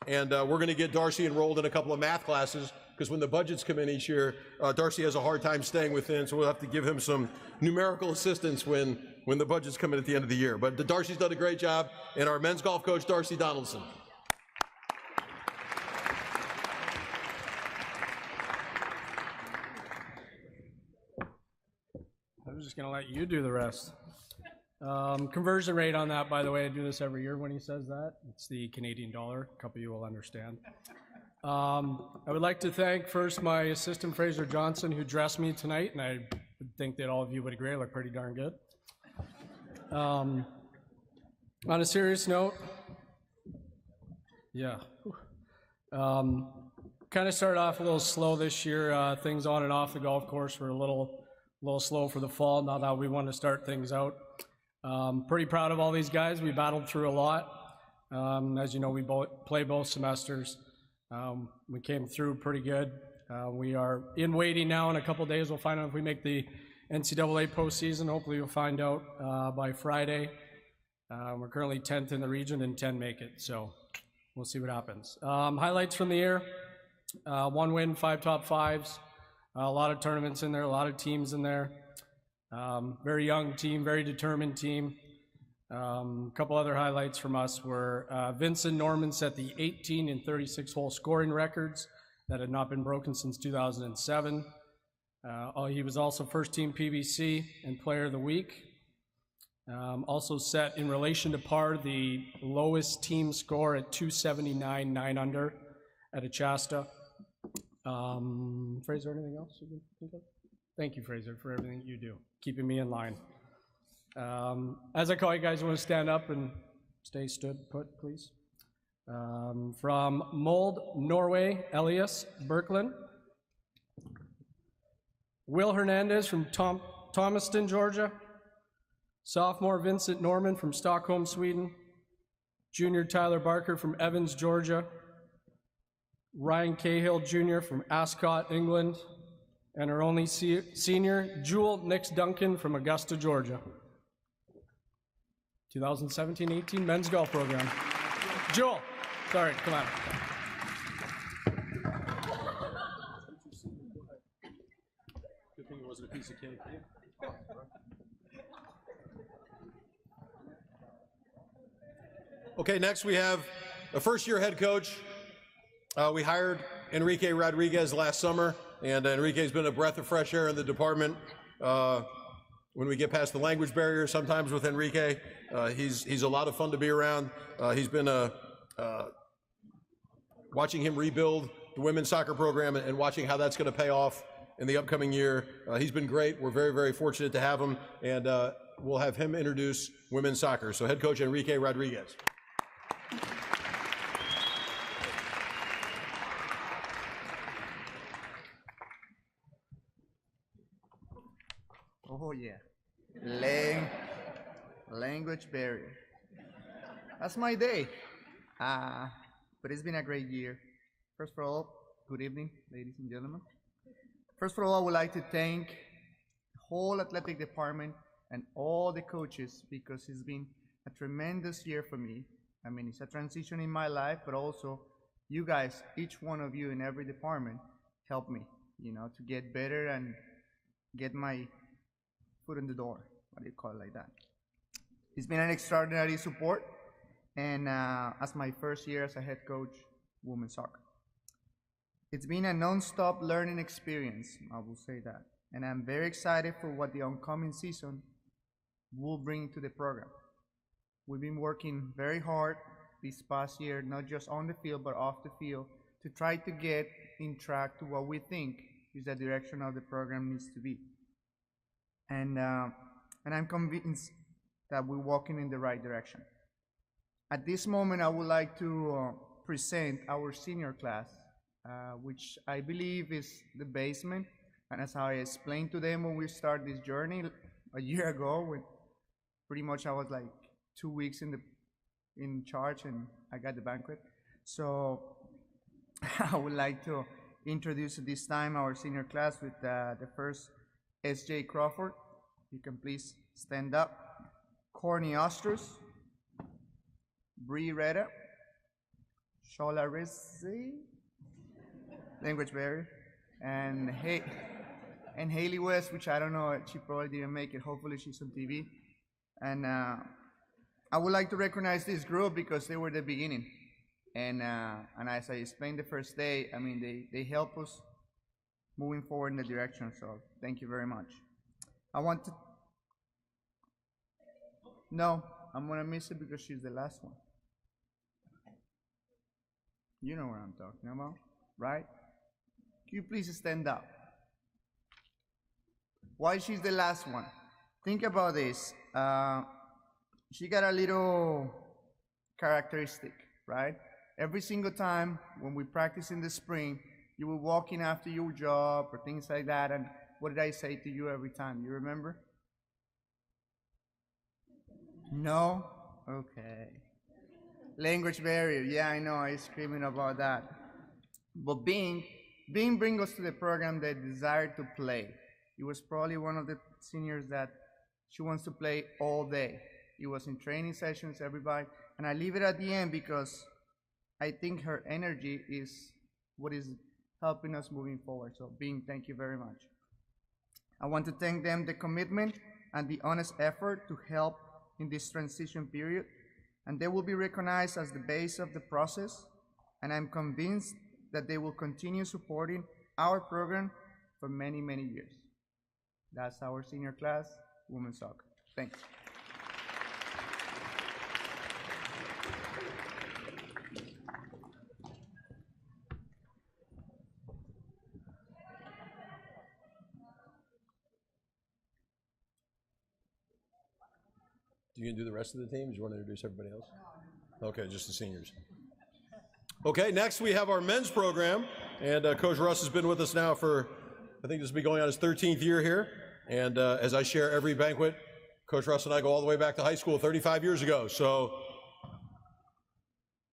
And we're going to get Darcy enrolled in a couple of math classes, because when the budgets come in each year, Darcy has a hard time staying within, so we'll have to give him some numerical assistance when the budgets come in at the end of the year. But Darcy's done a great job, and our men's golf coach, Darcy Donaldson. I'm just going to let you do the rest. Conversion rate on that, by the way, I do this every year when he says that. It's the Canadian dollar. A couple of you will understand. I would like to thank first my assistant, Fraser Johnson, who dressed me tonight, and I think that all of you would agree I look pretty darn good. On a serious note, yeah. Kind of started off a little slow this year. Things on and off the golf course were a little slow for the fall. Now that we want to start things out. Pretty proud of all these guys. We battled through a lot. As you know, we play both semesters. We came through pretty good. We are in waiting now. In a couple days, we'll find out if we make the NCAA postseason. Hopefully, we'll find out by Friday. We're currently 10th in the region and 10 make it, so we'll see what happens. Highlights from the year, 1 win, 5 top 5s, a lot of tournaments in there, a lot of teams in there. Very young team, very determined team. A couple other highlights from us were Vincent Norman set the 18 and 36 hole scoring records that had not been broken since 2007. He was also first team PBC and player of the week. Also set in relation to par the lowest team score at 279, 9 under at Achasta. Fraser, anything else you can think of? Thank you, Fraser, for everything you do, keeping me in line. As I call you guys, want to stand up and stay stood put, please. From Mold, Norway, Elias Berkland. Will Hernandez from Thomaston, Georgia. Sophomore Vincent Norman from Stockholm, Sweden. Junior Tyler Barker from Evans, Georgia. Ryan Cahill Jr. from Ascot, England. And our only senior, Jewel Nix Duncan from Augusta, Georgia. 2017-18 men's golf program. Jewel, sorry, come on. Good thing it wasn't a piece of cake. Okay, next we have a first-year head coach. We hired Enrique Rodriguez last summer, and Enrique's been a breath of fresh air in the department. When we get past the language barrier, sometimes with Enrique, he's a lot of fun to be around. He's been watching him rebuild the women's soccer program and watching how that's going to pay off in the upcoming year. He's been great. We're very, very fortunate to have him, and we'll have him introduce women's soccer. So head coach Enrique Rodriguez. Oh yeah, language barrier. That's my day. But it's been a great year. First of all, good evening, ladies and gentlemen. First of all, I would like to thank the whole athletic department and all the coaches because it's been a tremendous year for me. I mean, it's a transition in my life, but also you guys, each one of you in every department, helped me, to get better and get my foot in the door. What do you call it like that? It's been an extraordinary support, and as my first year as a head coach, women's soccer. It's been a non-stop learning experience, I will say that. And I'm very excited for what the oncoming season will bring to the program. We've been working very hard this past year, not just on the field, but off the field, to try to get in track to what we think is the direction of the program needs to be. And I'm convinced that we're walking in the right direction. At this moment, I would like to present our senior class, which I believe is the basement. And as I explained to them when we started this journey a year ago, when pretty much I was like 2 weeks in charge and I got the banquet. So I would like to introduce at this time our senior class with the first S.J. Crawford. You can please stand up. Corny Ostrus, Bree Reda, Shola Rizzi, language barrier, and Haley West, which I don't know, she probably didn't make it. Hopefully she's on TV. And I would like to recognize this group because they were the beginning. And as I explained the first day, I mean, they help us moving forward in the direction. So thank you very much. I'm gonna miss it because she's the last one. You know what I'm talking about, right? Can you please stand up? Why she's the last one? Think about this. She got a little characteristic, right? Every single time when we practice in the spring, you were walking after your job or things like that, and what did I say to you every time? You remember? No? Okay. Language barrier. Yeah, I know. I was screaming about that. But Bing brings us to the program the desire to play. He was probably one of the seniors that she wants to play all day. It was in training sessions, everybody. And I leave it at the end because I think her energy is what is helping us moving forward. So, Bean, thank you very much. I want to thank them the commitment and the honest effort to help in this transition period. And they will be recognized as the base of the process. And I'm convinced that they will continue supporting our program for many, many years. That's our senior class, women's soccer. Thanks. You gonna do the rest of the team? Do you want to introduce everybody else? Okay, just the seniors. Okay, next we have our men's program, and Coach Russ has been with us now for, I think this will be going on his 13th year here, and as I share every banquet, Coach Russ and I go all the way back to high school 35 years ago, so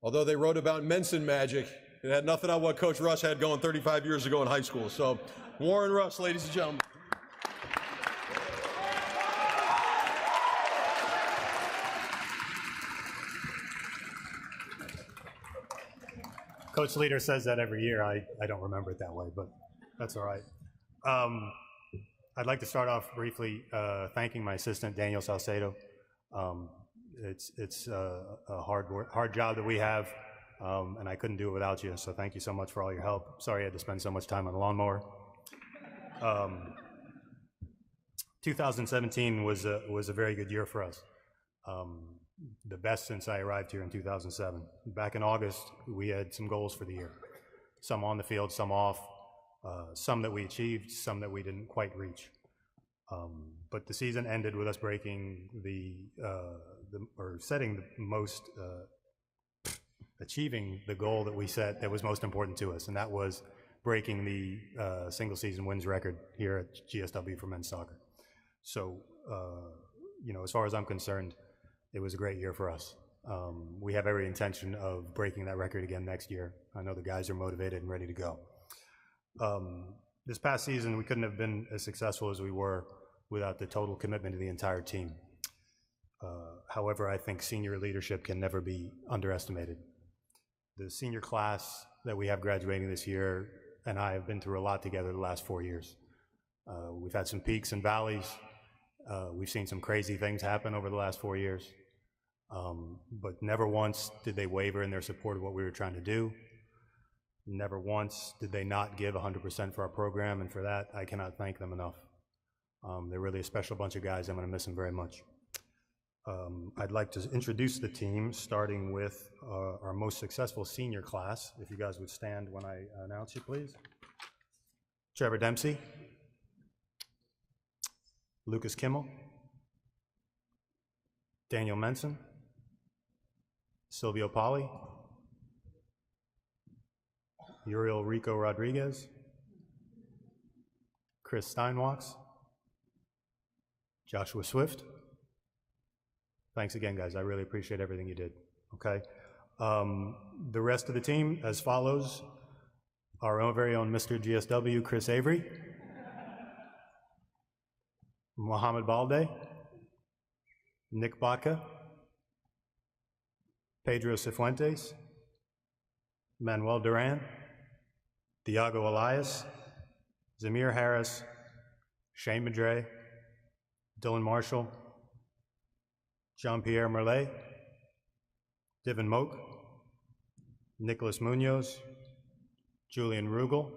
although they wrote about Menson magic, it had nothing on what Coach Russ had going 35 years ago in high school. So Warren Russ, ladies and gentlemen. Coach Leader says that every year. I don't remember it that way, but that's all right. I'd like to start off briefly thanking my assistant, Daniel Salcedo. It's a hard job that we have, and I couldn't do it without you, so thank you so much for all your help. Sorry I had to spend so much time on the lawnmower. 2017 was a very good year for us. The best since I arrived here in 2007. Back in August, we had some goals for the year. Some on the field, some off, some that we achieved, some that we didn't quite reach. But the season ended with us breaking achieving the goal that we set that was most important to us, and that was breaking the single season wins record here at GSW for men's soccer. So, as far as I'm concerned, it was a great year for us. We have every intention of breaking that record again next year. I know the guys are motivated and ready to go. This past season, we couldn't have been as successful as we were without the total commitment of the entire team. However, I think senior leadership can never be underestimated. The senior class that we have graduating this year and I have been through a lot together the last 4 years. We've had some peaks and valleys. We've seen some crazy things happen over the last 4 years. But never once did they waver in their support of what we were trying to do. Never once did they not give 100% for our program, and for that, I cannot thank them enough. They're really a special bunch of guys. I'm going to miss them very much. I'd like to introduce the team, starting with our most successful senior class. If you guys would stand when I announce you, please. Trevor Dempsey, Lucas Kimmel, Daniel Menson, Silvio Pali, Uriel Rico Rodriguez, Chris Steinwachs, Joshua Swift. Thanks again, guys. I really appreciate everything you did, okay? The rest of the team as follows. Our own very own Mr. GSW, Chris Avery, Mohamed Balde, Nick Baca, Pedro Cifuentes, Manuel Duran, Diago Elias, Zamir Harris, Shane Madre, Dylan Marshall, Jean-Pierre Merlet, Divin Moak, Nicholas Munoz, Julian Rugel,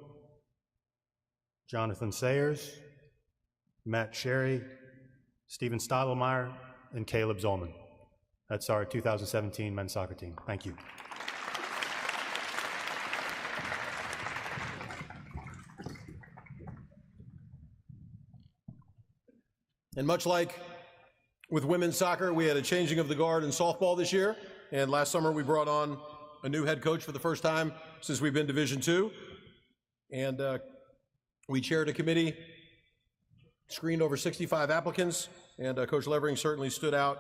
Jonathan Sayers, Matt Sherry, Steven Stadelmeyer, and Caleb Zolman. That's our 2017 men's soccer team. Thank you. And much like with women's soccer, we had a changing of the guard in softball this year. And last summer, we brought on a new head coach for the first time since we've been Division II. And we chaired a committee, screened over 65 applicants, and Coach Levering certainly stood out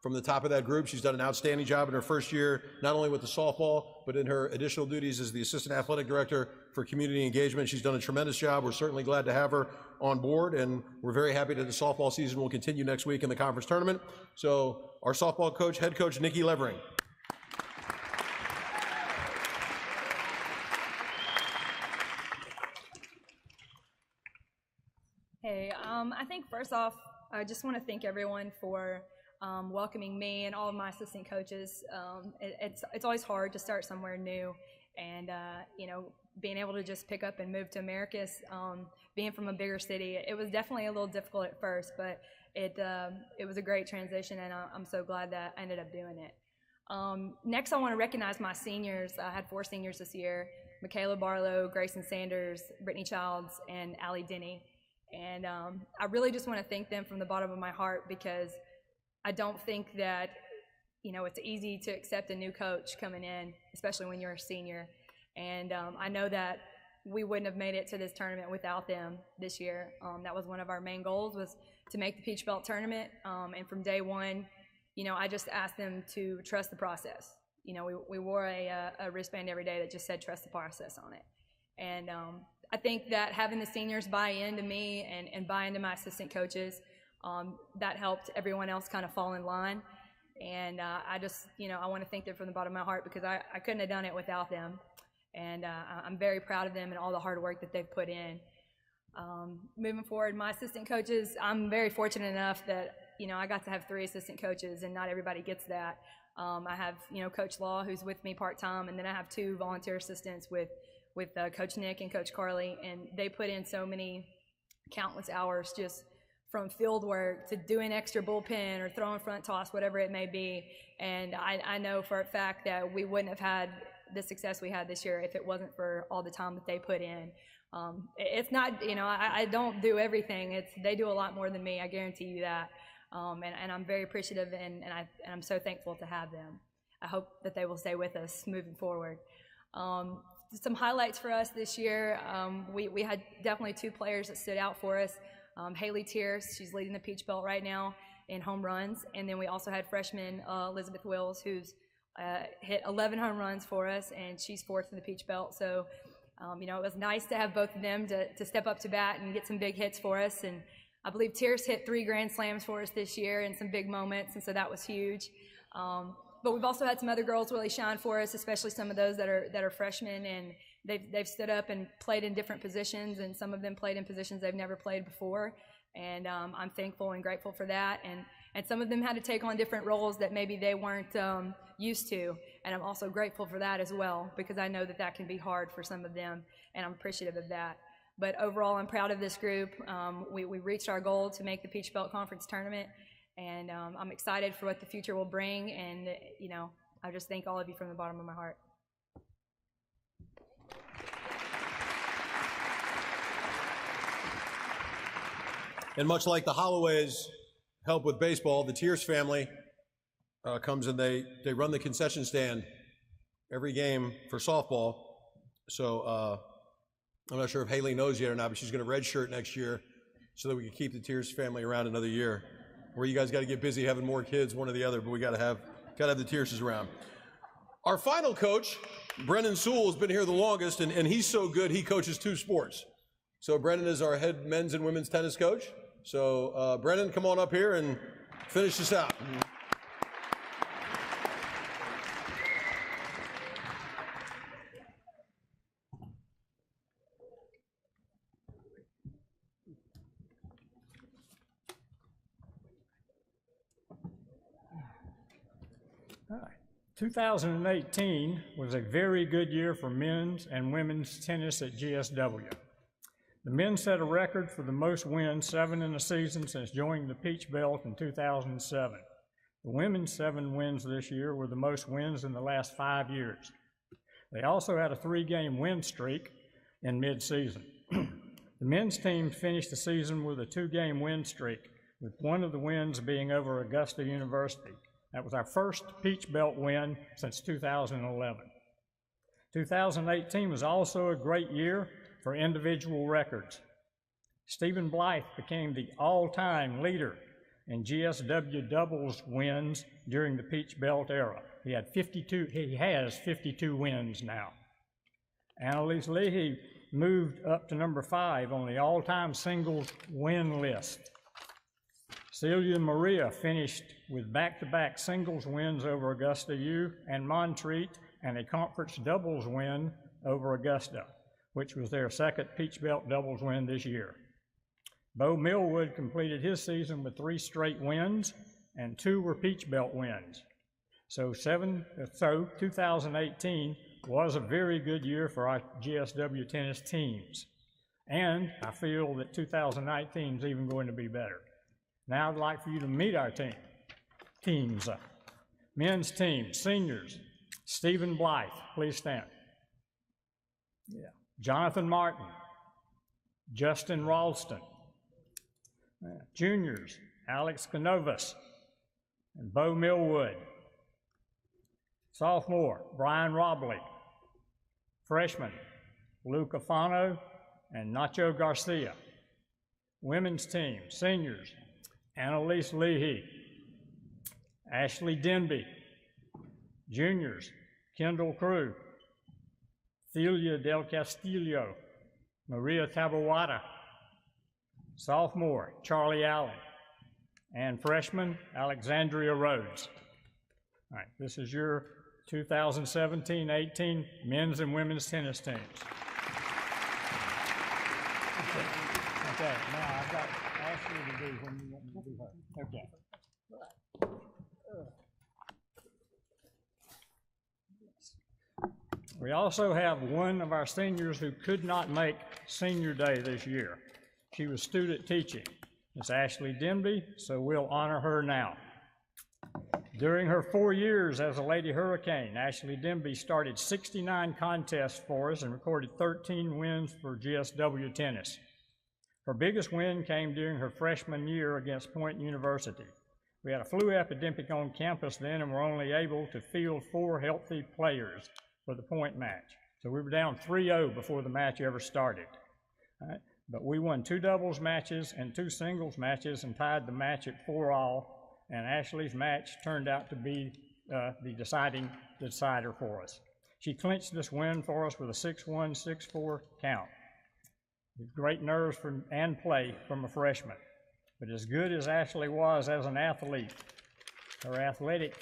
from the top of that group. She's done an outstanding job in her first year, not only with the softball, but in her additional duties as the Assistant Athletic Director for Community Engagement. She's done a tremendous job. We're certainly glad to have her on board, and we're very happy that the softball season will continue next week in the conference tournament. So our softball coach, head coach, Nikki Levering. Hey, I think first off, I just want to thank everyone for welcoming me and all of my assistant coaches. It's always hard to start somewhere new, and you know, being able to just pick up and move to Americus, being from a bigger city, it was definitely a little difficult at first, but it was a great transition, and I'm so glad that I ended up doing it. Next, I want to recognize my seniors. I had 4 seniors this year: Michaela Barlow, Grayson Sanders, Brittany Childs, and Allie Denny. And I really just want to thank them from the bottom of my heart, because I don't think that, you know, it's easy to accept a new coach coming in, especially when you're a senior. And I know that we wouldn't have made it to this tournament without them this year. That was one of our main goals, was to make the Peach Belt tournament. And from day one, you know, I just asked them to trust the process. You know, we wore a wristband every day that just said trust the process on it. And I think that having the seniors buy into me and buy into my assistant coaches, that helped everyone else kind of fall in line. And I just, you know, I want to thank them from the bottom of my heart, because I couldn't have done it without them. And I'm very proud of them and all the hard work that they've put in. Moving forward, my assistant coaches, I'm very fortunate enough that, you know, I got to have 3 assistant coaches, and not everybody gets that. I have, you know, Coach Law, who's with me part-time, and then I have 2 volunteer assistants with Coach Nick and Coach Carly, and they put in so many countless hours, just from field work to doing extra bullpen or throwing front toss, whatever it may be. And I know for a fact that we wouldn't have had the success we had this year if it wasn't for all the time that they put in. It's not, you know, I don't do everything. They do a lot more than me, I guarantee you that. And I'm very appreciative, and I'm so thankful to have them. I hope that they will stay with us moving forward. Some highlights for us this year, we had definitely 2 players that stood out for us. Haley Tierce, she's leading the Peach Belt right now in home runs, and then we also had freshman Elizabeth Wills, who's hit 11 home runs for us, and she's 4th in the Peach Belt. So, you know, it was nice to have both of them to step up to bat and get some big hits for us. And I believe Tierce hit 3 grand slams for us this year in some big moments, and so that was huge. But we've also had some other girls really shine for us, especially some of those that are freshmen, and they've stood up and played in different positions, and some of them played in positions they've never played before. And I'm thankful and grateful for that. And some of them had to take on different roles that maybe they weren't used to, and I'm also grateful for that as well, because I know that can be hard for some of them, and I'm appreciative of that. But overall, I'm proud of this group. We reached our goal to make the Peach Belt Conference tournament. And I'm excited for what the future will bring, and, you know, I just thank all of you from the bottom of my heart. And much like the Holloways help with baseball, the Tierce family comes and they run the concession stand every game for softball. So I'm not sure if Haley knows yet or not, but she's going to redshirt next year so that we can keep the Tierce family around another year. Where you guys got to get busy having more kids, one or the other, but we got to have the Tierces around. Our final coach, Brennan Sewell, has been here the longest, and he's so good he coaches 2 sports. So Brennan is our head men's and women's tennis coach. So Brennan, come on up here and finish this out. All right. 2018 was a very good year for men's and women's tennis at GSW. The men set a record for the most wins, 7 in a season, since joining the Peach Belt in 2007. The women's 7 wins this year were the most wins in the last 5 years. They also had a 3-game win streak in mid-season. The men's team finished the season with a 2-game win streak, with one of the wins being over Augusta University. That was our first Peach Belt win since 2011. 2018 was also a great year for individual records. Stephen Blythe became the all-time leader in GSW doubles wins during the Peach Belt era. He has 52 wins now. Annalise Leahy moved up to number 5 on the all-time singles win list. Celia Maria finished with back-to-back singles wins over Augusta U and Montreat, and a conference doubles win over Augusta, which was their second Peach Belt doubles win this year. Bo Millwood completed his season with 3 straight wins, and 2 were Peach Belt wins. So 2018 was a very good year for our GSW tennis teams. And I feel that 2019 is even going to be better. Now I'd like for you to meet our teams. Men's team, seniors, Stephen Blythe, please stand. Yeah. Jonathan Martin, Justin Ralston. Juniors, Alex Canovas and Bo Millwood. Sophomore, Brian Robley. Freshman, Luca Fano and Nacho Garcia. Women's team, seniors, Annalise Leahy, Ashley Denby. Juniors, Kendall Crew, Celia Del Castillo, Maria Tabawada. Sophomore, Charlie Allen. And freshman, Alexandria Rhodes. All right, this is your 2017-18 men's and women's tennis teams. Okay, now I've got Ashley to do when you want me to do her. Okay. We also have one of our seniors who could not make senior day this year. She was student teaching. It's Ashley Denby, so we'll honor her now. During her 4 years as a Lady Hurricane, Ashley Denby started 69 contests for us and recorded 13 wins for GSW tennis. Her biggest win came during her freshman year against Point University. We had a flu epidemic on campus then and were only able to field 4 healthy players for the Point match. So we were down 3-0 before the match ever started. But we won 2 doubles matches and 2 singles matches and tied the match at 4-all. And Ashley's match turned out to be the decider for us. She clinched this win for us with a 6-1, 6-4 count. Great nerves and play from a freshman. But as good as Ashley was as an athlete, her athletic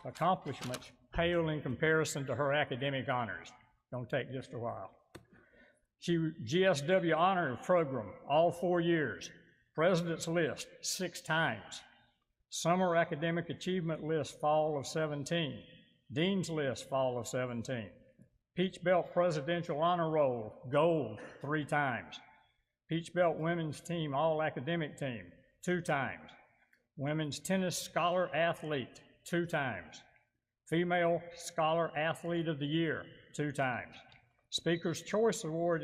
accomplishments pale in comparison to her academic honors. Gonna take just a while. She GSW honor program all 4 years. President's list 6 times. Summer academic achievement list fall of 17. Dean's list fall of 17. Peach Belt presidential honor roll gold 3 times. Peach Belt women's team all academic team 2 times. Women's tennis scholar athlete 2 times. Female scholar athlete of the year 2 times. Speaker's Choice Award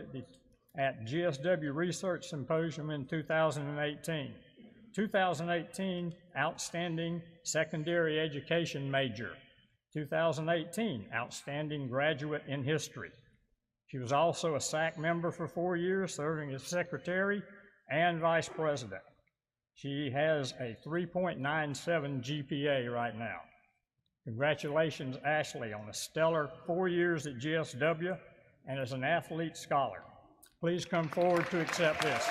at GSW Research Symposium in 2018. 2018 Outstanding Secondary Education Major. 2018 Outstanding Graduate in History. She was also a SAC member for 4 years, serving as secretary and vice president. She has a 3.97 GPA right now. Congratulations, Ashley, on a stellar 4 years at GSW and as an athlete scholar. Please come forward to accept this.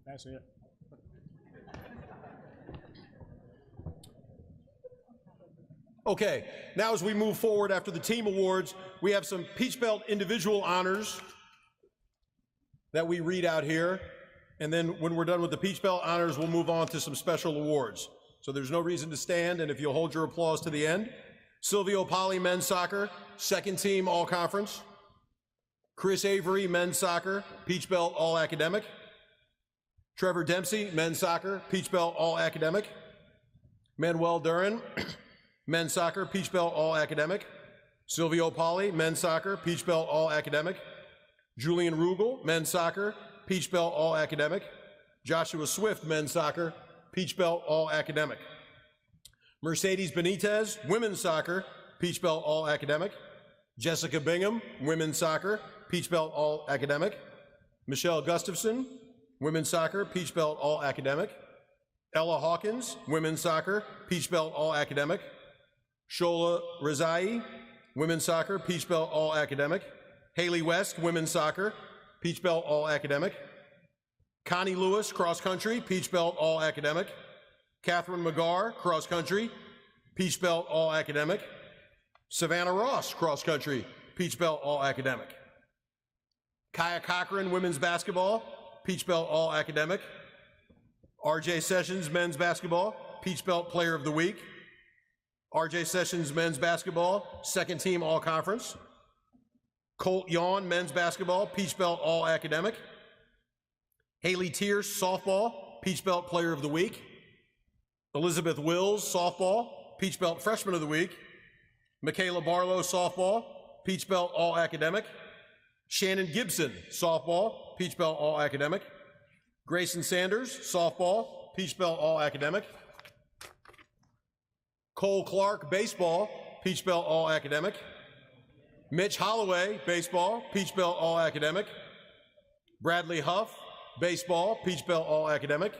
That's it. Okay, now as we move forward after the team awards, we have some Peach Belt individual honors that we read out here. And then when we're done with the Peach Belt honors, we'll move on to some special awards. So there's no reason to stand, and if you'll hold your applause to the end. Silvio Poli, men's soccer, 2nd team all-conference. Chris Avery, men's soccer, Peach Belt all-academic. Trevor Dempsey, men's soccer, Peach Belt all-academic. Manuel Duran, men's soccer, Peach Belt all-academic. Silvio Poli, men's soccer, Peach Belt all-academic. Julian Rugel, men's soccer, Peach Belt All Academic. Joshua Swift, men's soccer, Peach Belt All Academic. Mercedes Benitez, women's soccer, Peach Belt All Academic. Jessica Bingham, women's soccer, Peach Belt All Academic. Michelle Gustafson, women's soccer, Peach Belt All Academic. Ella Hawkins, women's soccer, Peach Belt All Academic. Shola Rezai, women's soccer, Peach Belt All Academic. Haley West, women's soccer, Peach Belt All Academic. Connie Lewis, cross country, Peach Belt All Academic. Catherine McGar, cross country, Peach Belt All Academic. Savannah Ross, cross country, Peach Belt All Academic. Kaya Cochran, women's basketball, Peach Belt All Academic. RJ Sessions, men's basketball, Peach Belt Player of the Week. RJ Sessions, men's basketball, second team All Conference. Colt Yawn, men's basketball, Peach Belt All Academic. Haley Tierce, softball, Peach Belt Player of the Week. Elizabeth Wills, softball, Peach Belt Freshman of the Week. Michaela Barlow, softball, Peach Belt All Academic. Shannon Gibson, softball, Peach Belt All Academic. Grayson Sanders, softball, Peach Belt All Academic. Cole Clark, baseball, Peach Belt All Academic. Mitch Holloway, baseball, Peach Belt All Academic. Bradley Huff, baseball, Peach Belt All Academic.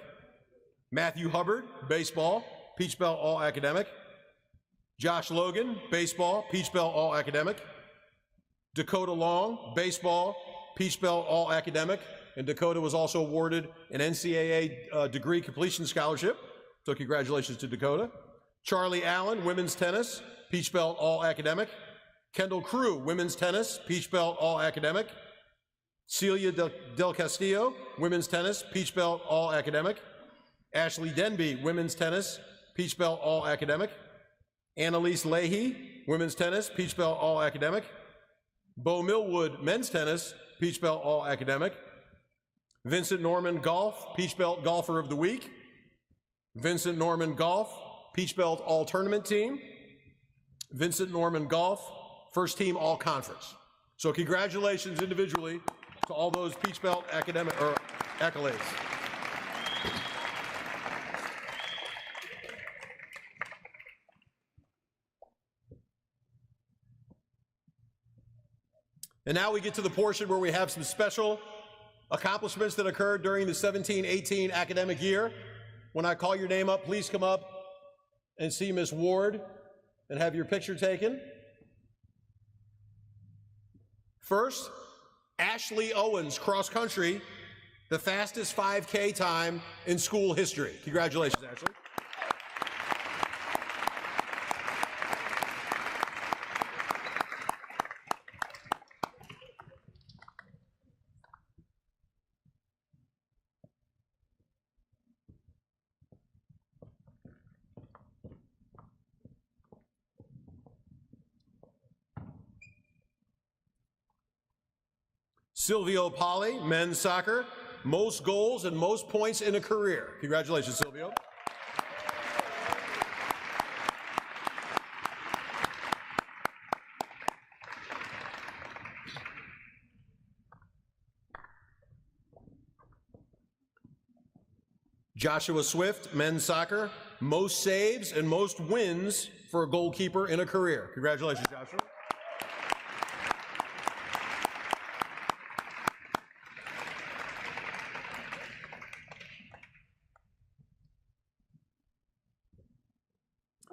Matthew Hubbard, baseball, Peach Belt All Academic. Josh Logan, baseball, Peach Belt All Academic. Dakota Long, baseball, Peach Belt All Academic. And Dakota was also awarded an NCAA degree completion scholarship. So congratulations to Dakota. Charlie Allen, women's tennis, Peach Belt All Academic. Kendall Crew, women's tennis, Peach Belt All Academic. Celia Del Castillo, women's tennis, Peach Belt All Academic. Ashley Denby, women's tennis, Peach Belt All Academic. Annalise Leahy, women's tennis, Peach Belt All Academic. Bo Millwood, men's tennis, Peach Belt All Academic. Vincent Norman Golf, Peach Belt Golfer of the Week. Vincent Norman Golf, Peach Belt All Tournament Team. Vincent Norman Golf, first team All Conference. So congratulations individually to all those Peach Belt academic or accolades. And now we get to the portion where we have some special accomplishments that occurred during the 17-18 academic year. When I call your name up, please come up and see Miss Ward and have your picture taken. First, Ashley Owens, cross country, the fastest 5K time in school history. Congratulations, Ashley. Silvio Polly, men's soccer, most goals and most points in a career. Congratulations, Silvio. Joshua Swift, men's soccer, most saves and most wins for a goalkeeper in a career. Congratulations, Joshua.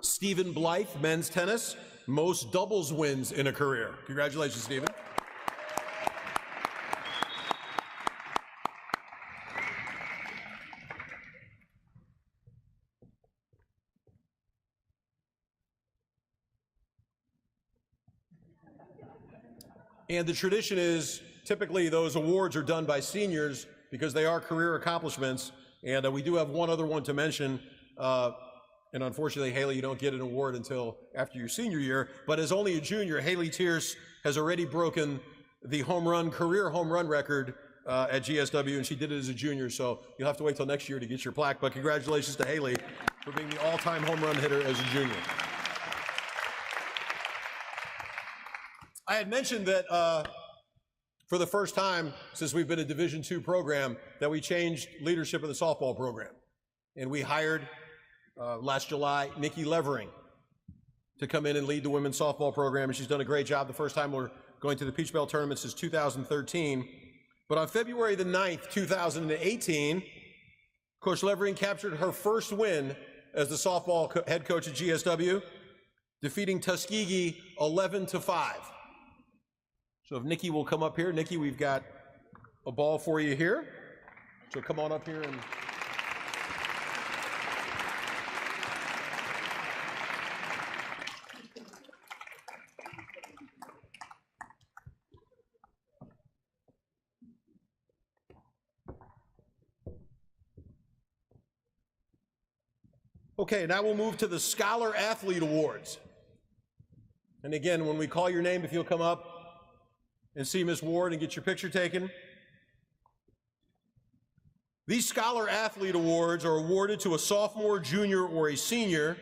Stephen Blythe, men's tennis, most doubles wins in a career. Congratulations, Stephen. And the tradition is typically those awards are done by seniors because they are career accomplishments. And we do have one other one to mention. And unfortunately, Haley, you don't get an award until after your senior year. But as only a junior, Haley Tierce has already broken the career home run record at GSW, and she did it as a junior. So you'll have to wait till next year to get your plaque. But congratulations to Haley for being the all-time home run hitter as a junior. I had mentioned that for the first time since we've been a Division II program, that we changed leadership of the softball program. And we hired, last July, Nikki Levering to come in and lead the women's softball program, and she's done a great job. The first time we're going to the Peach Belt tournament since 2013. But on February the 9th, 2018, Coach Levering captured her first win as the softball head coach at GSW, defeating Tuskegee 11-5. So if Nikki will come up here. Nikki, we've got a ball for you here. So come on up here and... Okay, now we'll move to the Scholar Athlete Awards. And again, when we call your name, if you'll come up and see Ms. Ward and get your picture taken. These Scholar Athlete Awards are awarded to a sophomore, junior, or a senior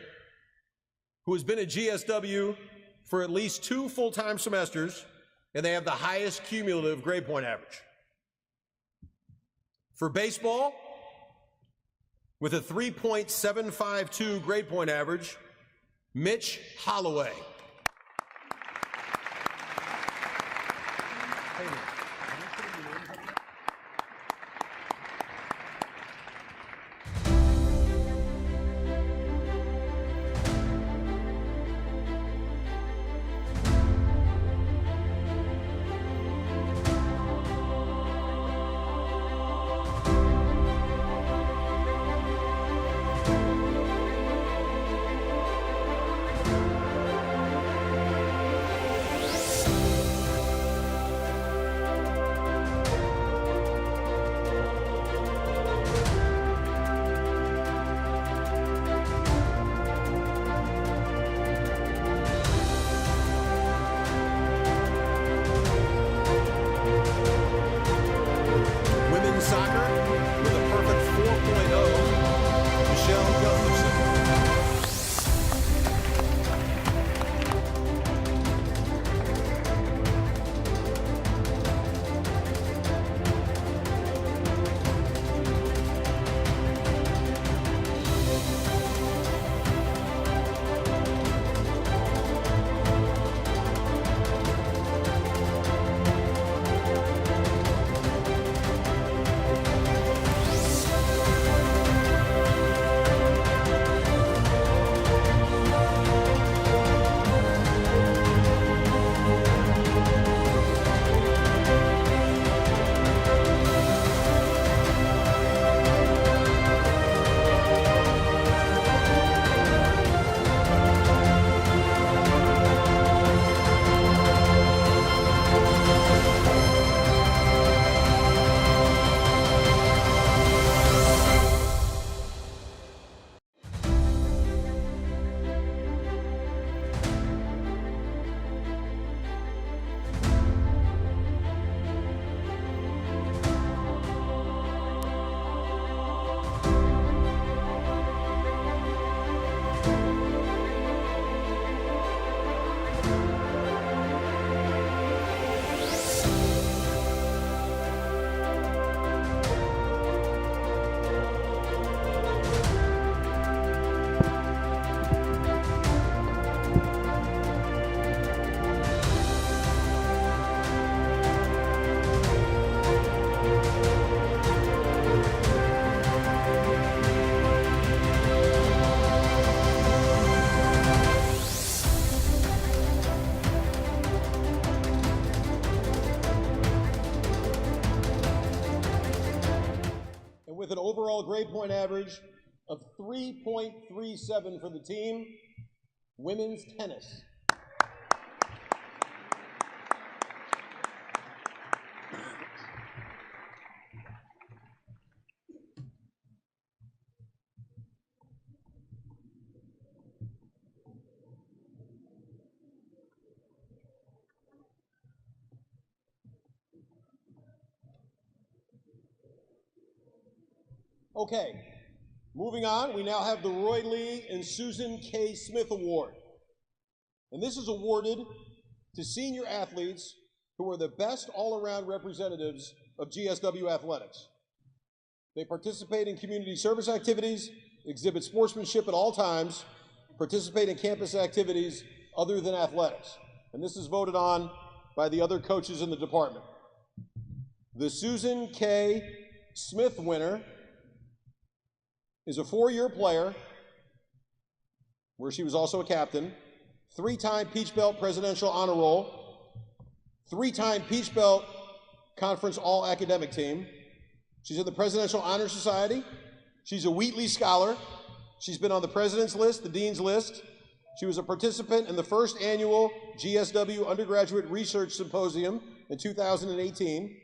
who has been at GSW for at least 2 full-time semesters, and they have the highest cumulative grade point average. For baseball, with a 3.752 grade point average, Mitch Holloway. With an overall grade point average of 3.37 for the team, women's tennis. Okay, moving on, we now have the Roy Lee and Susan K. Smith Award. And this is awarded to senior athletes who are the best all-around representatives of GSW Athletics. They participate in community service activities, exhibit sportsmanship at all times, participate in campus activities other than athletics. And this is voted on by the other coaches in the department. The Susan K. Smith winner is a 4-year player, where she was also a captain, 3-time Peach Belt Presidential Honor Roll, 3-time Peach Belt Conference All-Academic Team. She's in the Presidential Honor Society. She's a Wheatley Scholar. She's been on the President's List, the Dean's List. She was a participant in the first annual GSW Undergraduate Research Symposium in 2018.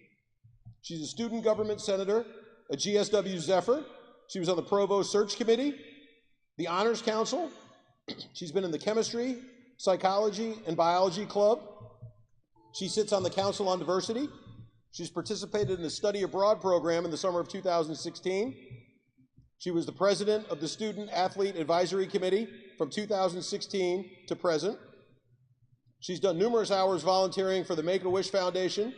She's a student government senator, a GSW Zephyr. She was on the Provost Search Committee, the Honors Council. She's been in the Chemistry, Psychology, and Biology Club. She sits on the Council on Diversity. She's participated in the Study Abroad program in the summer of 2016. She was the president of the Student Athlete Advisory Committee from 2016 to present. She's done numerous hours volunteering for the Make-A-Wish Foundation,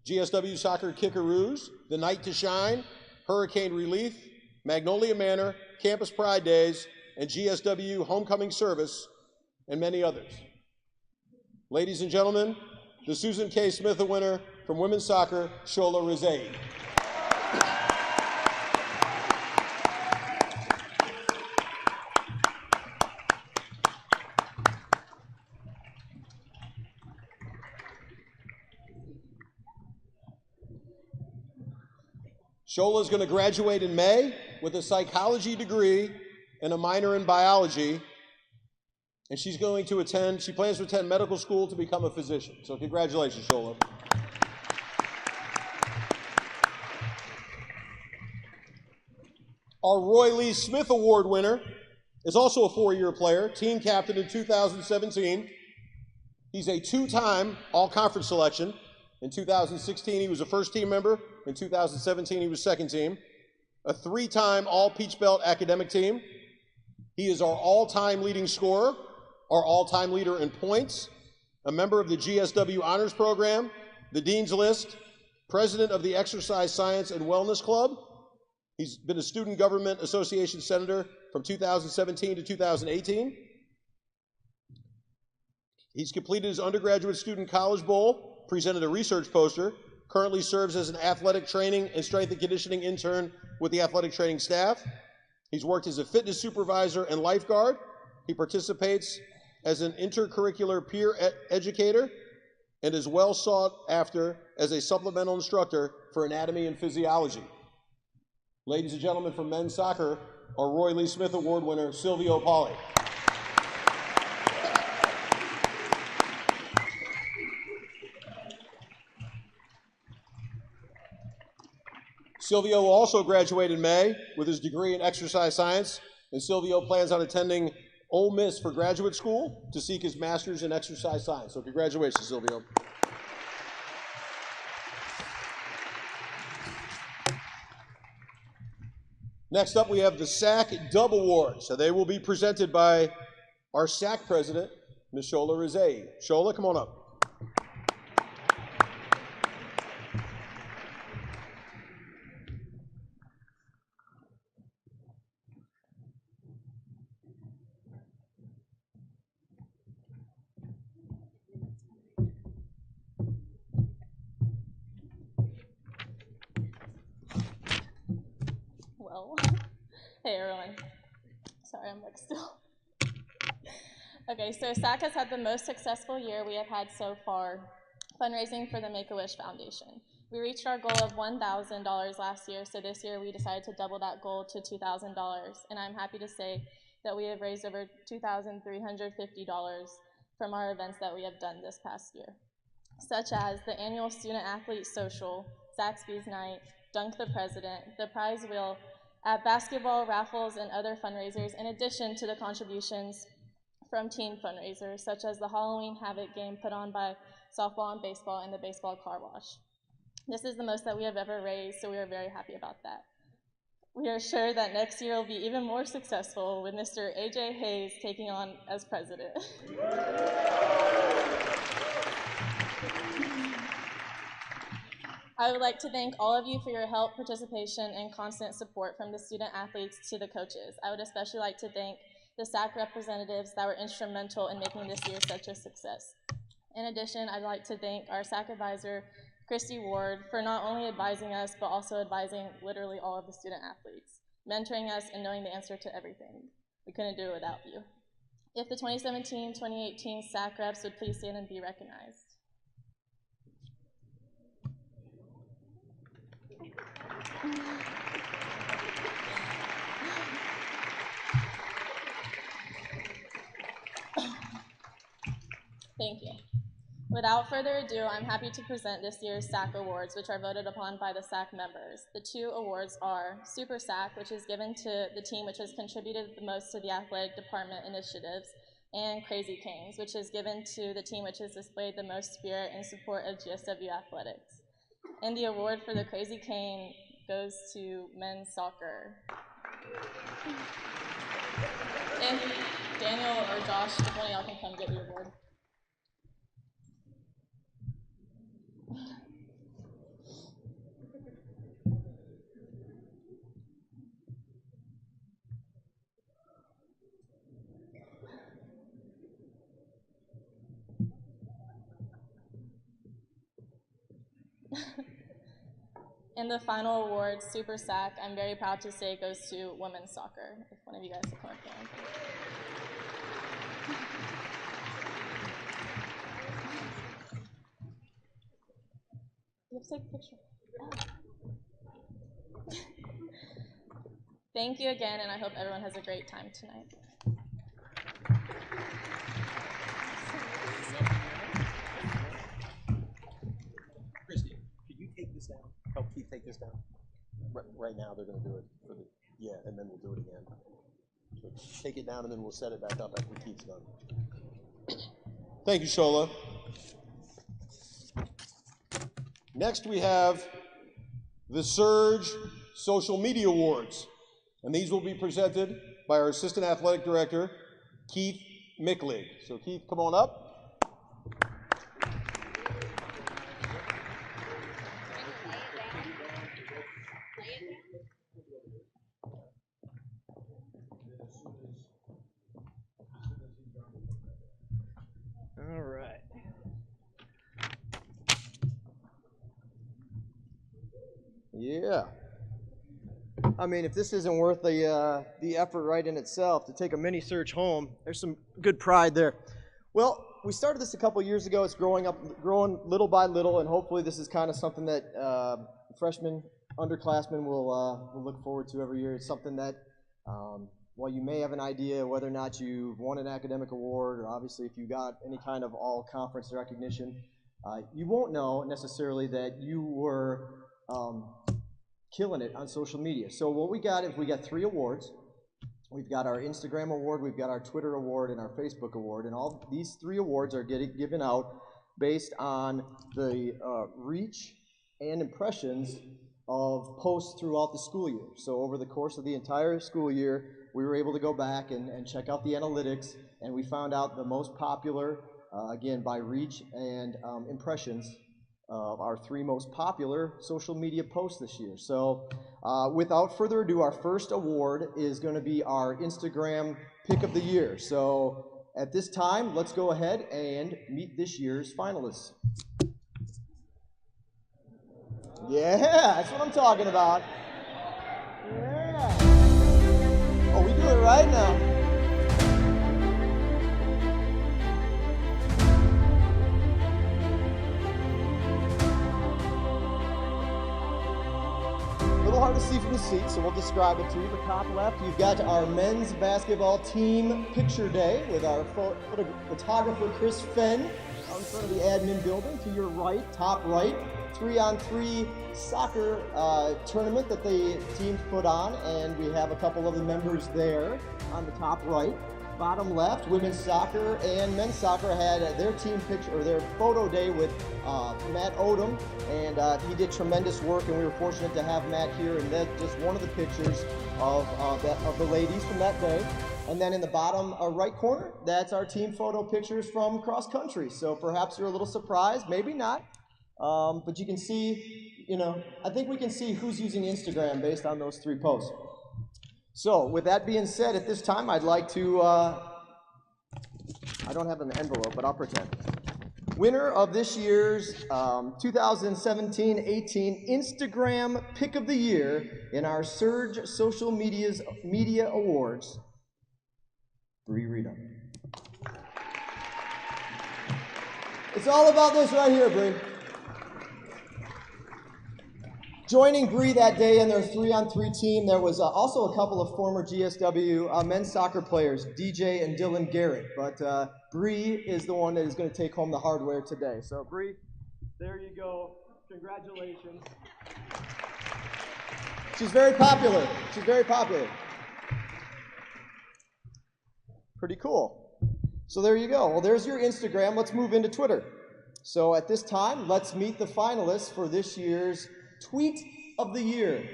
GSW Soccer Kickaroos, the Night to Shine, Hurricane Relief, Magnolia Manor, Campus Pride Days, and GSW Homecoming Service, and many others. Ladies and gentlemen, the Susan K. Smith winner from women's soccer, Shola Rizei. Shola is going to graduate in May with a psychology degree and a minor in biology, and she plans to attend medical school to become a physician. So congratulations, Shola. Our Roy Lee Smith Award winner is also a 4-year player, team captain in 2017. He's a 2-time all-conference selection. In 2016, he was a first team member. In 2017, he was second team. A 3-time all-Peach Belt academic team. He is our all-time leading scorer, our all-time leader in points, a member of the GSW Honors Program, the Dean's List, president of the Exercise Science and Wellness Club. He's been a Student Government Association senator from 2017 to 2018. He's completed his undergraduate student college bowl, presented a research poster, currently serves as an athletic training and strength and conditioning intern with the athletic training staff. He's worked as a fitness supervisor and lifeguard. He participates as an intercurricular peer educator and is well sought after as a supplemental instructor for anatomy and physiology. Ladies and gentlemen, from men's soccer, our Roy Lee Smith Award winner, Silvio Pauly. Silvio will also graduate in May with his degree in exercise science, and Silvio plans on attending Ole Miss for graduate school to seek his master's in exercise science. So congratulations, Silvio. Next up, we have the SAC Dub Awards. So they will be presented by our SAC president, Ms. Shola Rizei. Shola, come on up. Hey everyone. Sorry, I'm like still. Okay, so SAC has had the most successful year we have had so far fundraising for the Make-A-Wish Foundation. We reached our goal of $1,000 last year, so this year we decided to double that goal to $2,000, and I'm happy to say that we have raised over $2,350 from our events that we have done this past year, such as the annual Student Athlete Social, Zaxby's Night, Dunk the President, the Prize Wheel, at basketball, raffles, and other fundraisers, in addition to the contributions from teen fundraisers, such as the Halloween Havoc game put on by softball and baseball and the baseball car wash. This is the most that we have ever raised, so we are very happy about that. We are sure that next year will be even more successful with Mr. AJ Hayes taking on as president. I would like to thank all of you for your help, participation, and constant support from the student athletes to the coaches. I would especially like to thank the SAC representatives that were instrumental in making this year such a success. In addition, I'd like to thank our SAC advisor, Christy Ward, for not only advising us, but also advising literally all of the student athletes, mentoring us and knowing the answer to everything. We couldn't do it without you. If the 2017-2018 SAC reps would please stand and be recognized. Thank you. Without further ado, I'm happy to present this year's SAC Awards, which are voted upon by the SAC members. The two awards are Super SAC, which is given to the team which has contributed the most to the athletic department initiatives, and Crazy Canes, which is given to the team which has displayed the most spirit in support of GSW Athletics. And the award for the Crazy Cane goes to men's soccer. And Daniel or Josh, if one of y'all can come get the award. And the final award, Super SAC, I'm very proud to say goes to women's soccer. If one of you guys can come up here. You have to take a picture. Thank you again, and I hope everyone has a great time tonight. Christy, could you take this down? Help Keith take this down. Right now, they're going to do it for the and then we'll do it again. So take it down, and then we'll set it back up after Keith's done. Thank you, Shola. Next, we have the Surge Social Media Awards, and these will be presented by our Assistant Athletic Director, Keith Micklig. So, Keith, come on up. All right. Yeah. I mean, if this isn't worth the effort right in itself to take a mini Surge home, there's some good pride there. Well, we started this a couple years ago. It's growing little by little, and hopefully this is kind of something that freshmen, underclassmen will look forward to every year. It's something that, while you may have an idea whether or not you've won an academic award, or obviously if you got any kind of all-conference recognition, you won't know necessarily that you were killing it on social media. So what we got is we got 3 awards. We've got our Instagram award, we've got our Twitter award, and our Facebook award. And all these 3 awards are getting given out based on the reach and impressions of posts throughout the school year. So over the course of the entire school year, we were able to go back and check out the analytics, and we found out the most popular, again, by reach and impressions, of our 3 most popular social media posts this year. So without further ado, our first award is going to be our Instagram Pick of the Year. So at this time, let's go ahead and meet this year's finalists. Yeah, that's what I'm talking about. Yeah. Oh, we do it right now. Hard to see from the seat, so we'll describe it to you. The top left, you've got our men's basketball team picture day with our photographer Chris Fenn out in front of the admin building. To your right, top right, 3-on-3 soccer tournament that the teams put on, and we have a couple of the members there on the top right. Bottom left, women's soccer and men's soccer had their team picture, or their photo day with Matt Odom, and he did tremendous work, and we were fortunate to have Matt here, and that's just one of the pictures of the ladies from that day. And then in the bottom right corner, that's our team photo pictures from cross country. So perhaps you're a little surprised, maybe not, But you can see, I think we can see who's using Instagram based on those 3 posts. So with that being said, at this time, I'd like to, I don't have an envelope, but I'll pretend. Winner of this year's 2017-18 Instagram Pick of the Year in our Surge Social Media Awards, Bree Rita. It's all about this right here, Bree. Joining Bree that day in their 3-on-3 team, there was also a couple of former GSW men's soccer players, DJ and Dylan Garrett. But Bree is the one that is going to take home the hardware today. So Bree, there you go. Congratulations. She's very popular. She's very popular. Pretty cool. So there you go. Well, there's your Instagram. Let's move into Twitter. So at this time, let's meet the finalists for this year's Tweet of the Year.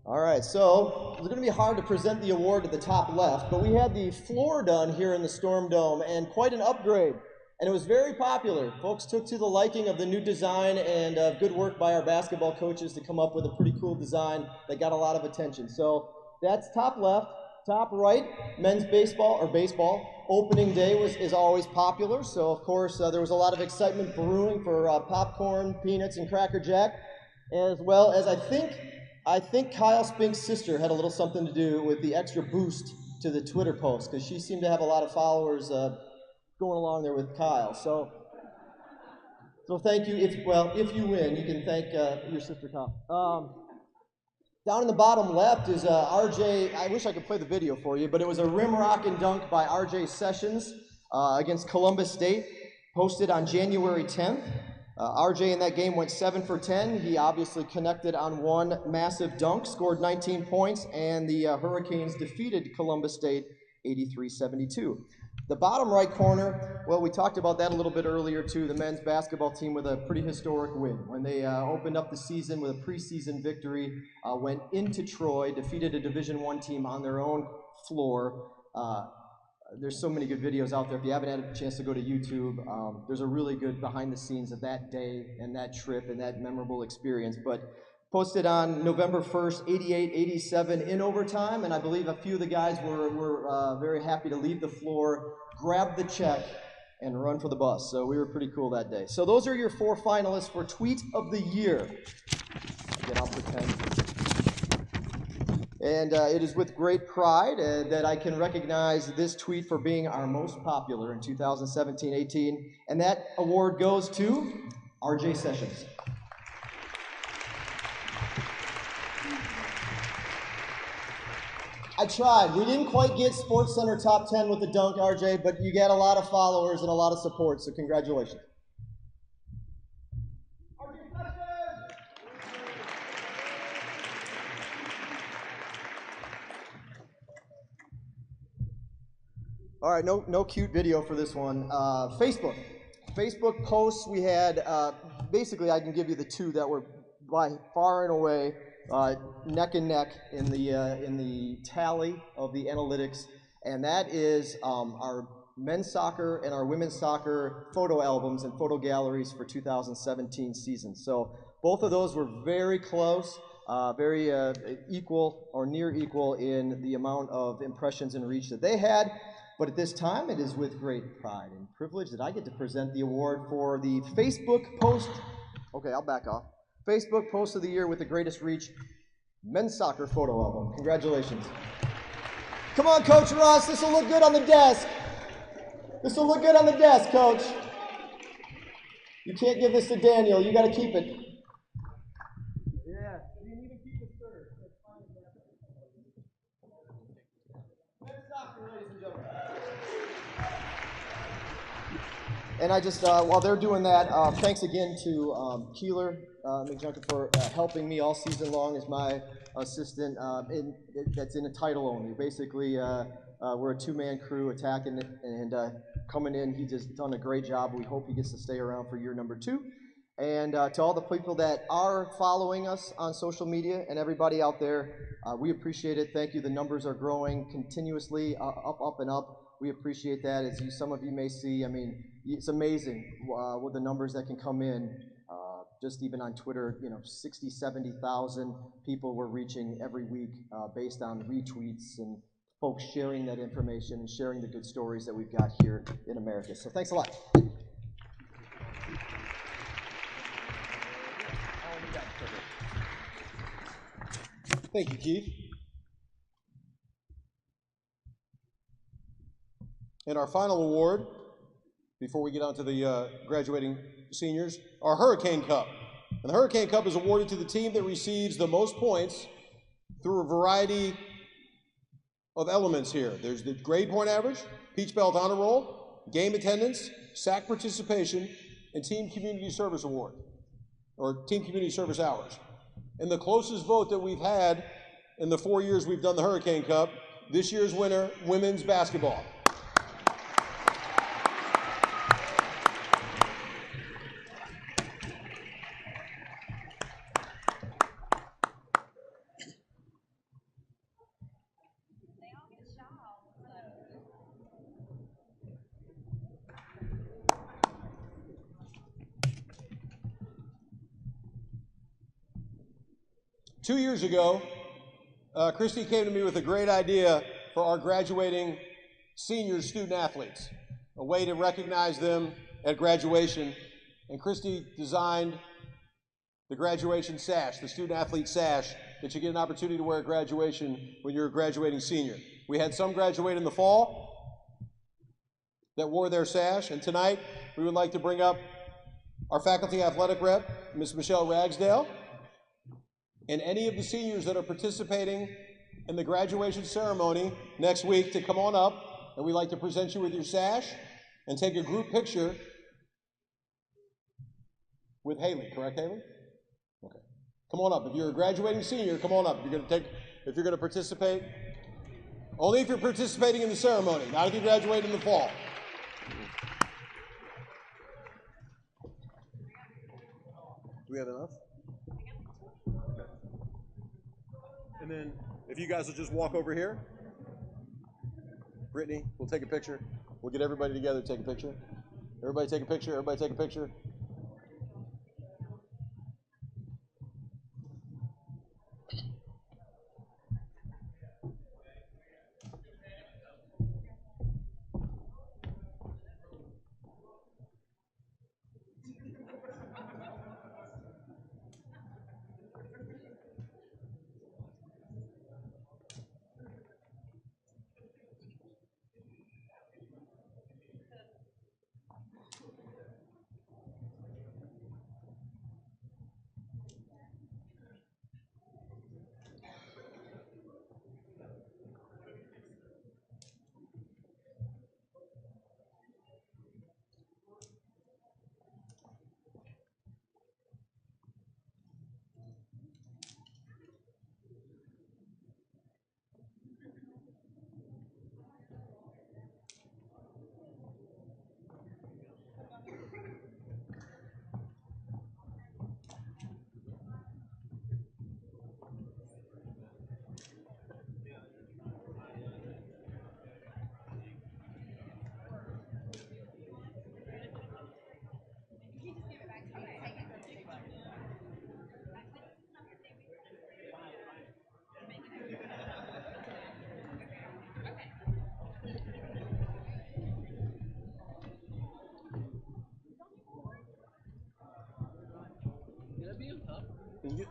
All right, so it's going to be hard to present the award to the top left, but we had the floor done here in the Storm Dome, and quite an upgrade. And it was very popular. Folks took to the liking of the new design, and good work by our basketball coaches to come up with a pretty cool design that got a lot of attention. So that's top left. Top right, men's baseball, opening day is always popular. So of course there was a lot of excitement brewing for popcorn, peanuts, and Cracker Jack, as well as I think Kyle Spink's sister had a little something to do with the extra boost to the Twitter post, because she seemed to have a lot of followers going along there with Kyle. So thank you. If you win, you can thank your sister Kyle. Down in the bottom left is RJ. I wish I could play the video for you, but it was a rim rock and dunk by RJ Sessions against Columbus State, posted on January 10th. RJ in that game went 7 for 10. He obviously connected on one massive dunk, scored 19 points, and the Hurricanes defeated Columbus State 83-72. The bottom right corner, well, we talked about that a little bit earlier too, the men's basketball team with a pretty historic win. When they opened up the season with a preseason victory, went into Troy, defeated a Division I team on their own floor. There's so many good videos out there. If you haven't had a chance to go to YouTube, there's a really good behind the scenes of that day and that trip and that memorable experience. But posted on November 1st, 88-87 in overtime, and I believe a few of the guys were very happy to leave the floor, grab the check, and run for the bus. So we were pretty cool that day. So those are your 4 finalists for Tweet of the Year. Again, I'll pretend. And it is with great pride that I can recognize this tweet for being our most popular in 2017-18, and that award goes to RJ Sessions. I tried. We didn't quite get SportsCenter top 10 with the dunk, RJ, but you got a lot of followers and a lot of support, so congratulations. All right, no cute video for this one. Facebook posts, we had, basically I can give you the 2 that were by far and away neck and neck in the tally of the analytics, and that is our men's soccer and our women's soccer photo albums and photo galleries for 2017 season. So both of those were very close, very equal or near equal in the amount of impressions and reach that they had. But at this time, it is with great pride and privilege that I get to present the award for the Facebook post. Okay, I'll back off. Facebook Post of the Year with the greatest reach, men's soccer photo album. Congratulations. Come on, Coach Ross, this will look good on the desk. This will look good on the desk, Coach. You can't give this to Daniel, you got to keep it. Yeah, you need to keep it, sir. That's fine. Men's soccer, ladies and gentlemen. And I just, while they're doing that, thanks again to Keeler McJunkin for helping me all season long as my assistant. That's in a title only. Basically, we're a 2-man crew attacking it and coming in. He just done a great job. We hope he gets to stay around for year number 2. And to all the people that are following us on social media and everybody out there, we appreciate it. Thank you. The numbers are growing continuously, up and up. We appreciate that. As some of you may see, I mean, it's amazing with the numbers that can come in. Just even on Twitter, 60, 70,000 people we're reaching every week based on retweets and folks sharing that information and sharing the good stories that we've got here in America. So thanks a lot. Thank you, Keith. And our final award, before we get on to the graduating seniors, our Hurricane Cup. And the Hurricane Cup is awarded to the team that receives the most points through a variety of elements here. There's the grade point average, Peach Belt Honor Roll, game attendance, SAC participation, and Team Community Service Award, or Team Community Service Hours. And the closest vote that we've had in the 4 years we've done the Hurricane Cup, this year's winner, women's basketball. Two years ago, Christy came to me with a great idea for our graduating senior student athletes, a way to recognize them at graduation. And Christy designed the graduation sash, the student athlete sash, that you get an opportunity to wear at graduation when you're a graduating senior. We had some graduate in the fall that wore their sash, and tonight we would like to bring up our faculty athletic rep, Ms. Michelle Ragsdale, and any of the seniors that are participating in the graduation ceremony next week to come on up, and we'd like to present you with your sash and take a group picture with Haley. Correct, Haley? Okay. Come on up. If you're a graduating senior, come on up. If you're going to participate, only if you're participating in the ceremony, not if you graduate in the fall. Do we have enough? And then if you guys will just walk over here, Brittany, we'll take a picture. We'll get everybody together, take a picture. Everybody take a picture, everybody take a picture.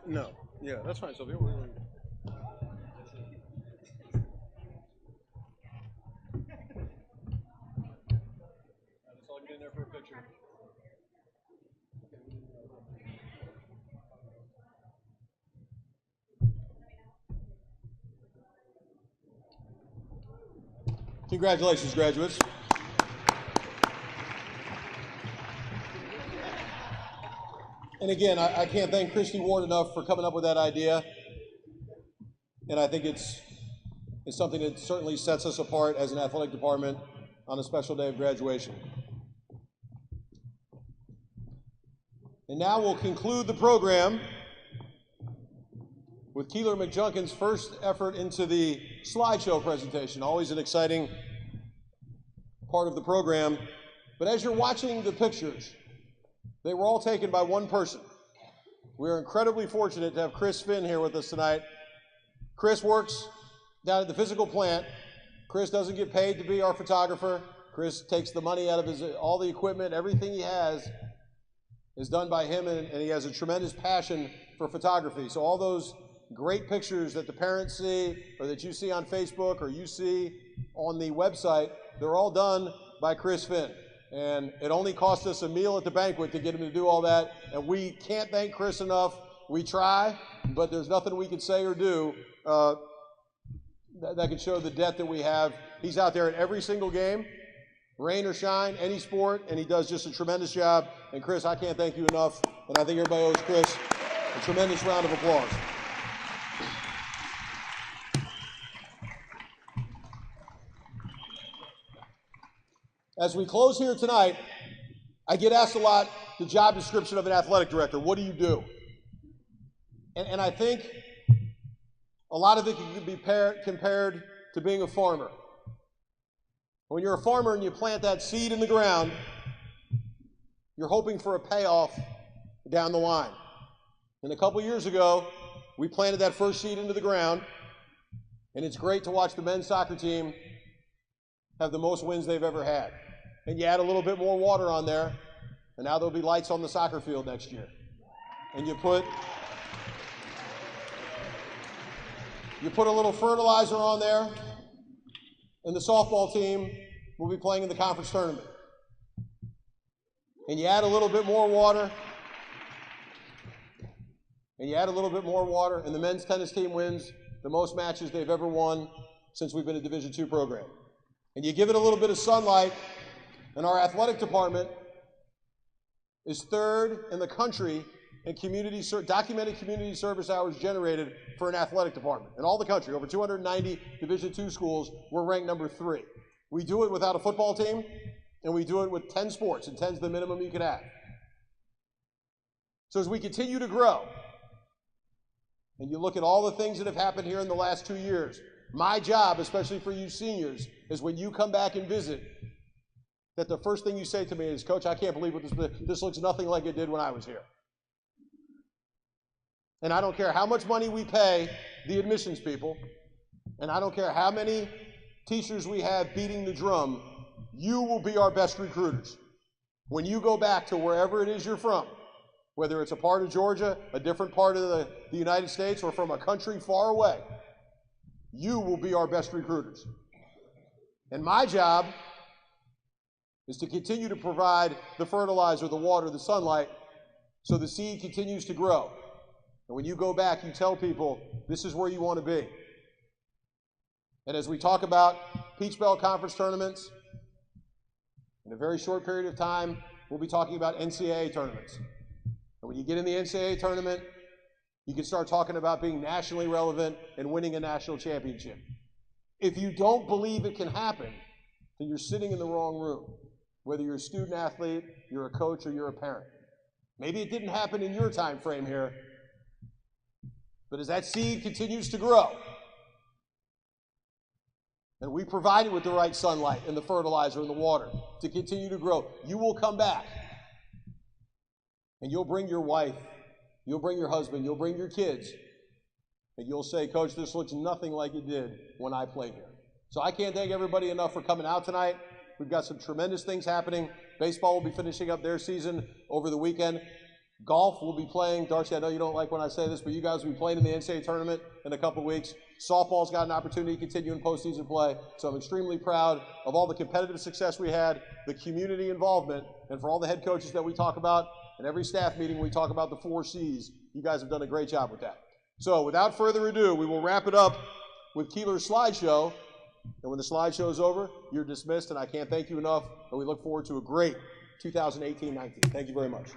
No. Yeah, that's fine, Sylvia. Let's all get in there for a picture. Congratulations, graduates. And again, I can't thank Christy Ward enough for coming up with that idea. And I think it's something that certainly sets us apart as an athletic department on a special day of graduation. And now we'll conclude the program with Keeler McJunkin's first effort into the slideshow presentation. Always an exciting part of the program. But as you're watching the pictures, they were all taken by one person. We are incredibly fortunate to have Chris Finn here with us tonight. Chris works down at the physical plant. Chris doesn't get paid to be our photographer. Chris takes the money out of all the equipment, everything he has is done by him, and he has a tremendous passion for photography. So all those great pictures that the parents see, or that you see on Facebook, or you see on the website, they're all done by Chris Finn. And it only cost us a meal at the banquet to get him to do all that, and we can't thank Chris enough. We try, but there's nothing we can say or do that can show the debt that we have. He's out there at every single game, rain or shine, any sport, and he does just a tremendous job. And Chris, I can't thank you enough, and I think everybody owes Chris a tremendous round of applause. As we close here tonight, I get asked a lot the job description of an athletic director. What do you do? And I think a lot of it can be compared to being a farmer. When you're a farmer and you plant that seed in the ground, you're hoping for a payoff down the line. And a couple years ago, we planted that first seed into the ground, and it's great to watch the men's soccer team have the most wins they've ever had. And you add a little bit more water on there, and now there'll be lights on the soccer field next year. And you put a little fertilizer on there, and the softball team will be playing in the conference tournament. And you add a little bit more water, and the men's tennis team wins the most matches they've ever won since we've been a Division II program. And you give it a little bit of sunlight, and our athletic department is third in the country in documented community service hours generated for an athletic department. In all the country, over 290 Division II schools, we're ranked number 3. We do it without a football team, and we do it with 10 sports, and 10's the minimum you can have. So as we continue to grow, and you look at all the things that have happened here in the last 2 years, my job, especially for you seniors, is when you come back and visit, that the first thing you say to me is, Coach, I can't believe what this looks nothing like it did when I was here. And I don't care how much money we pay the admissions people, and I don't care how many teachers we have beating the drum, you will be our best recruiters. When you go back to wherever it is you're from, whether it's a part of Georgia, a different part of the United States, or from a country far away, you will be our best recruiters. And my job is to continue to provide the fertilizer, the water, the sunlight, so the seed continues to grow. And when you go back, you tell people, this is where you want to be. And as we talk about Peach Belt Conference tournaments, in a very short period of time, we'll be talking about NCAA tournaments. And when you get in the NCAA tournament, you can start talking about being nationally relevant and winning a national championship. If you don't believe it can happen, then you're sitting in the wrong room. Whether you're a student athlete, you're a coach, or you're a parent. Maybe it didn't happen in your time frame here, but as that seed continues to grow, and we provide it with the right sunlight and the fertilizer and the water to continue to grow, you will come back, and you'll bring your wife, you'll bring your husband, you'll bring your kids, and you'll say, Coach, this looks nothing like it did when I played here. So I can't thank everybody enough for coming out tonight. We've got some tremendous things happening. Baseball will be finishing up their season over the weekend. Golf will be playing. Darcy, I know you don't like when I say this, but you guys will be playing in the NCAA tournament in a couple of weeks. Softball's got an opportunity to continue in postseason play, so I'm extremely proud of all the competitive success we had, the community involvement, and for all the head coaches that we talk about. In every staff meeting, we talk about the 4 C's. You guys have done a great job with that. So without further ado, we will wrap it up with Keeler's slideshow. And when the slideshow is over, you're dismissed, and I can't thank you enough, and we look forward to a great 2018-19. Thank you very much.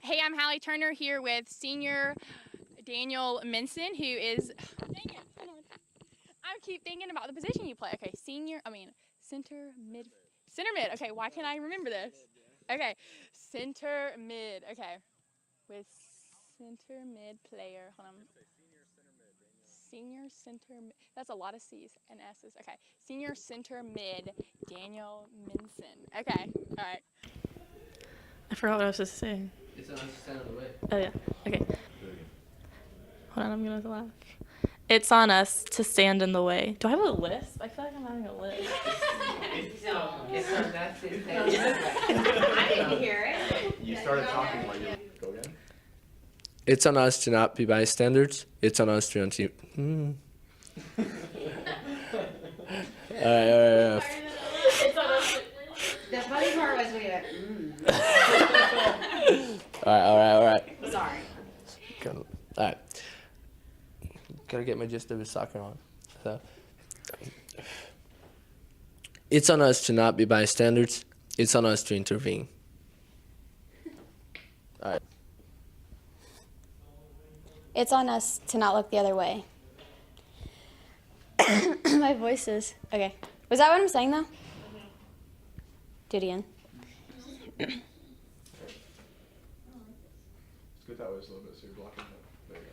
Hey, I'm Hallie Turner here with senior Daniel Minson, who is, dang it, hold on. I keep thinking about the position you play. Okay, center mid. Okay, why can't I remember this? Okay, center mid. Okay, with center mid player. Hold on. Senior center mid. That's a lot of C's and S's. Okay, senior center mid, Daniel Minson. Okay, all right. I forgot what I was supposed to say. It's on us to stand in the way. Oh, yeah. Okay. Hold on, I'm going to laugh. It's on us to stand in the way. Do I have a lisp? I feel like I'm having a lisp. No, it's on that same thing. I didn't hear it. You started talking while you go again. It's on us to not be bystanders. It's on us to not. All right. It's on us. The funny part was we went, All right. Sorry. All right. Gotta get my GSW soccer on. So, it's on us to not be bystanders. It's on us to intervene. All right. It's on us to not look the other way. My voice is okay. Was that what I'm saying though? Do it again. It's good that way a little bit so you're blocking that. There you go.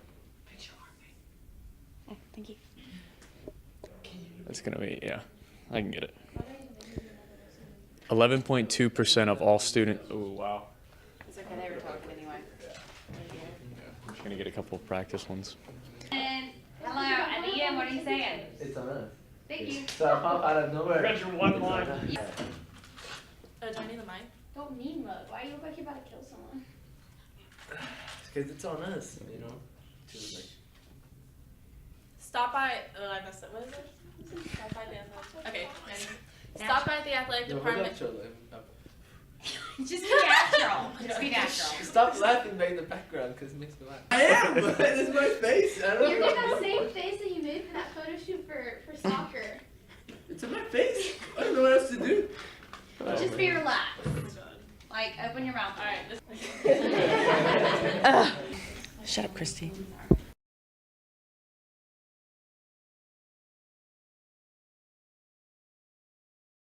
Oh, thank you. That's gonna be, yeah, I can get it. 11.2% of all students. Oh, wow. It's okay, they were talking anyway. I'm just gonna get a couple of practice ones. And hello, Anita, what are you saying? It's on us. Thank you. So I pop out of nowhere. Got your one line. Do I need the mic? Don't mean mug. Why do you look like you're about to kill someone? Because it's on us, you know. Stop by. I messed up. What is it? Stop by the athletic. Okay. Stop by the athletic department. Just be natural. Just be natural. Stop laughing back in the background because it makes me laugh. I am, but it's my face. I don't You know. get that same face that you made for that photo shoot for soccer. It's in my face. I don't know what else to do. Just be relaxed. Like, open your mouth. All right. Shut up, Christy.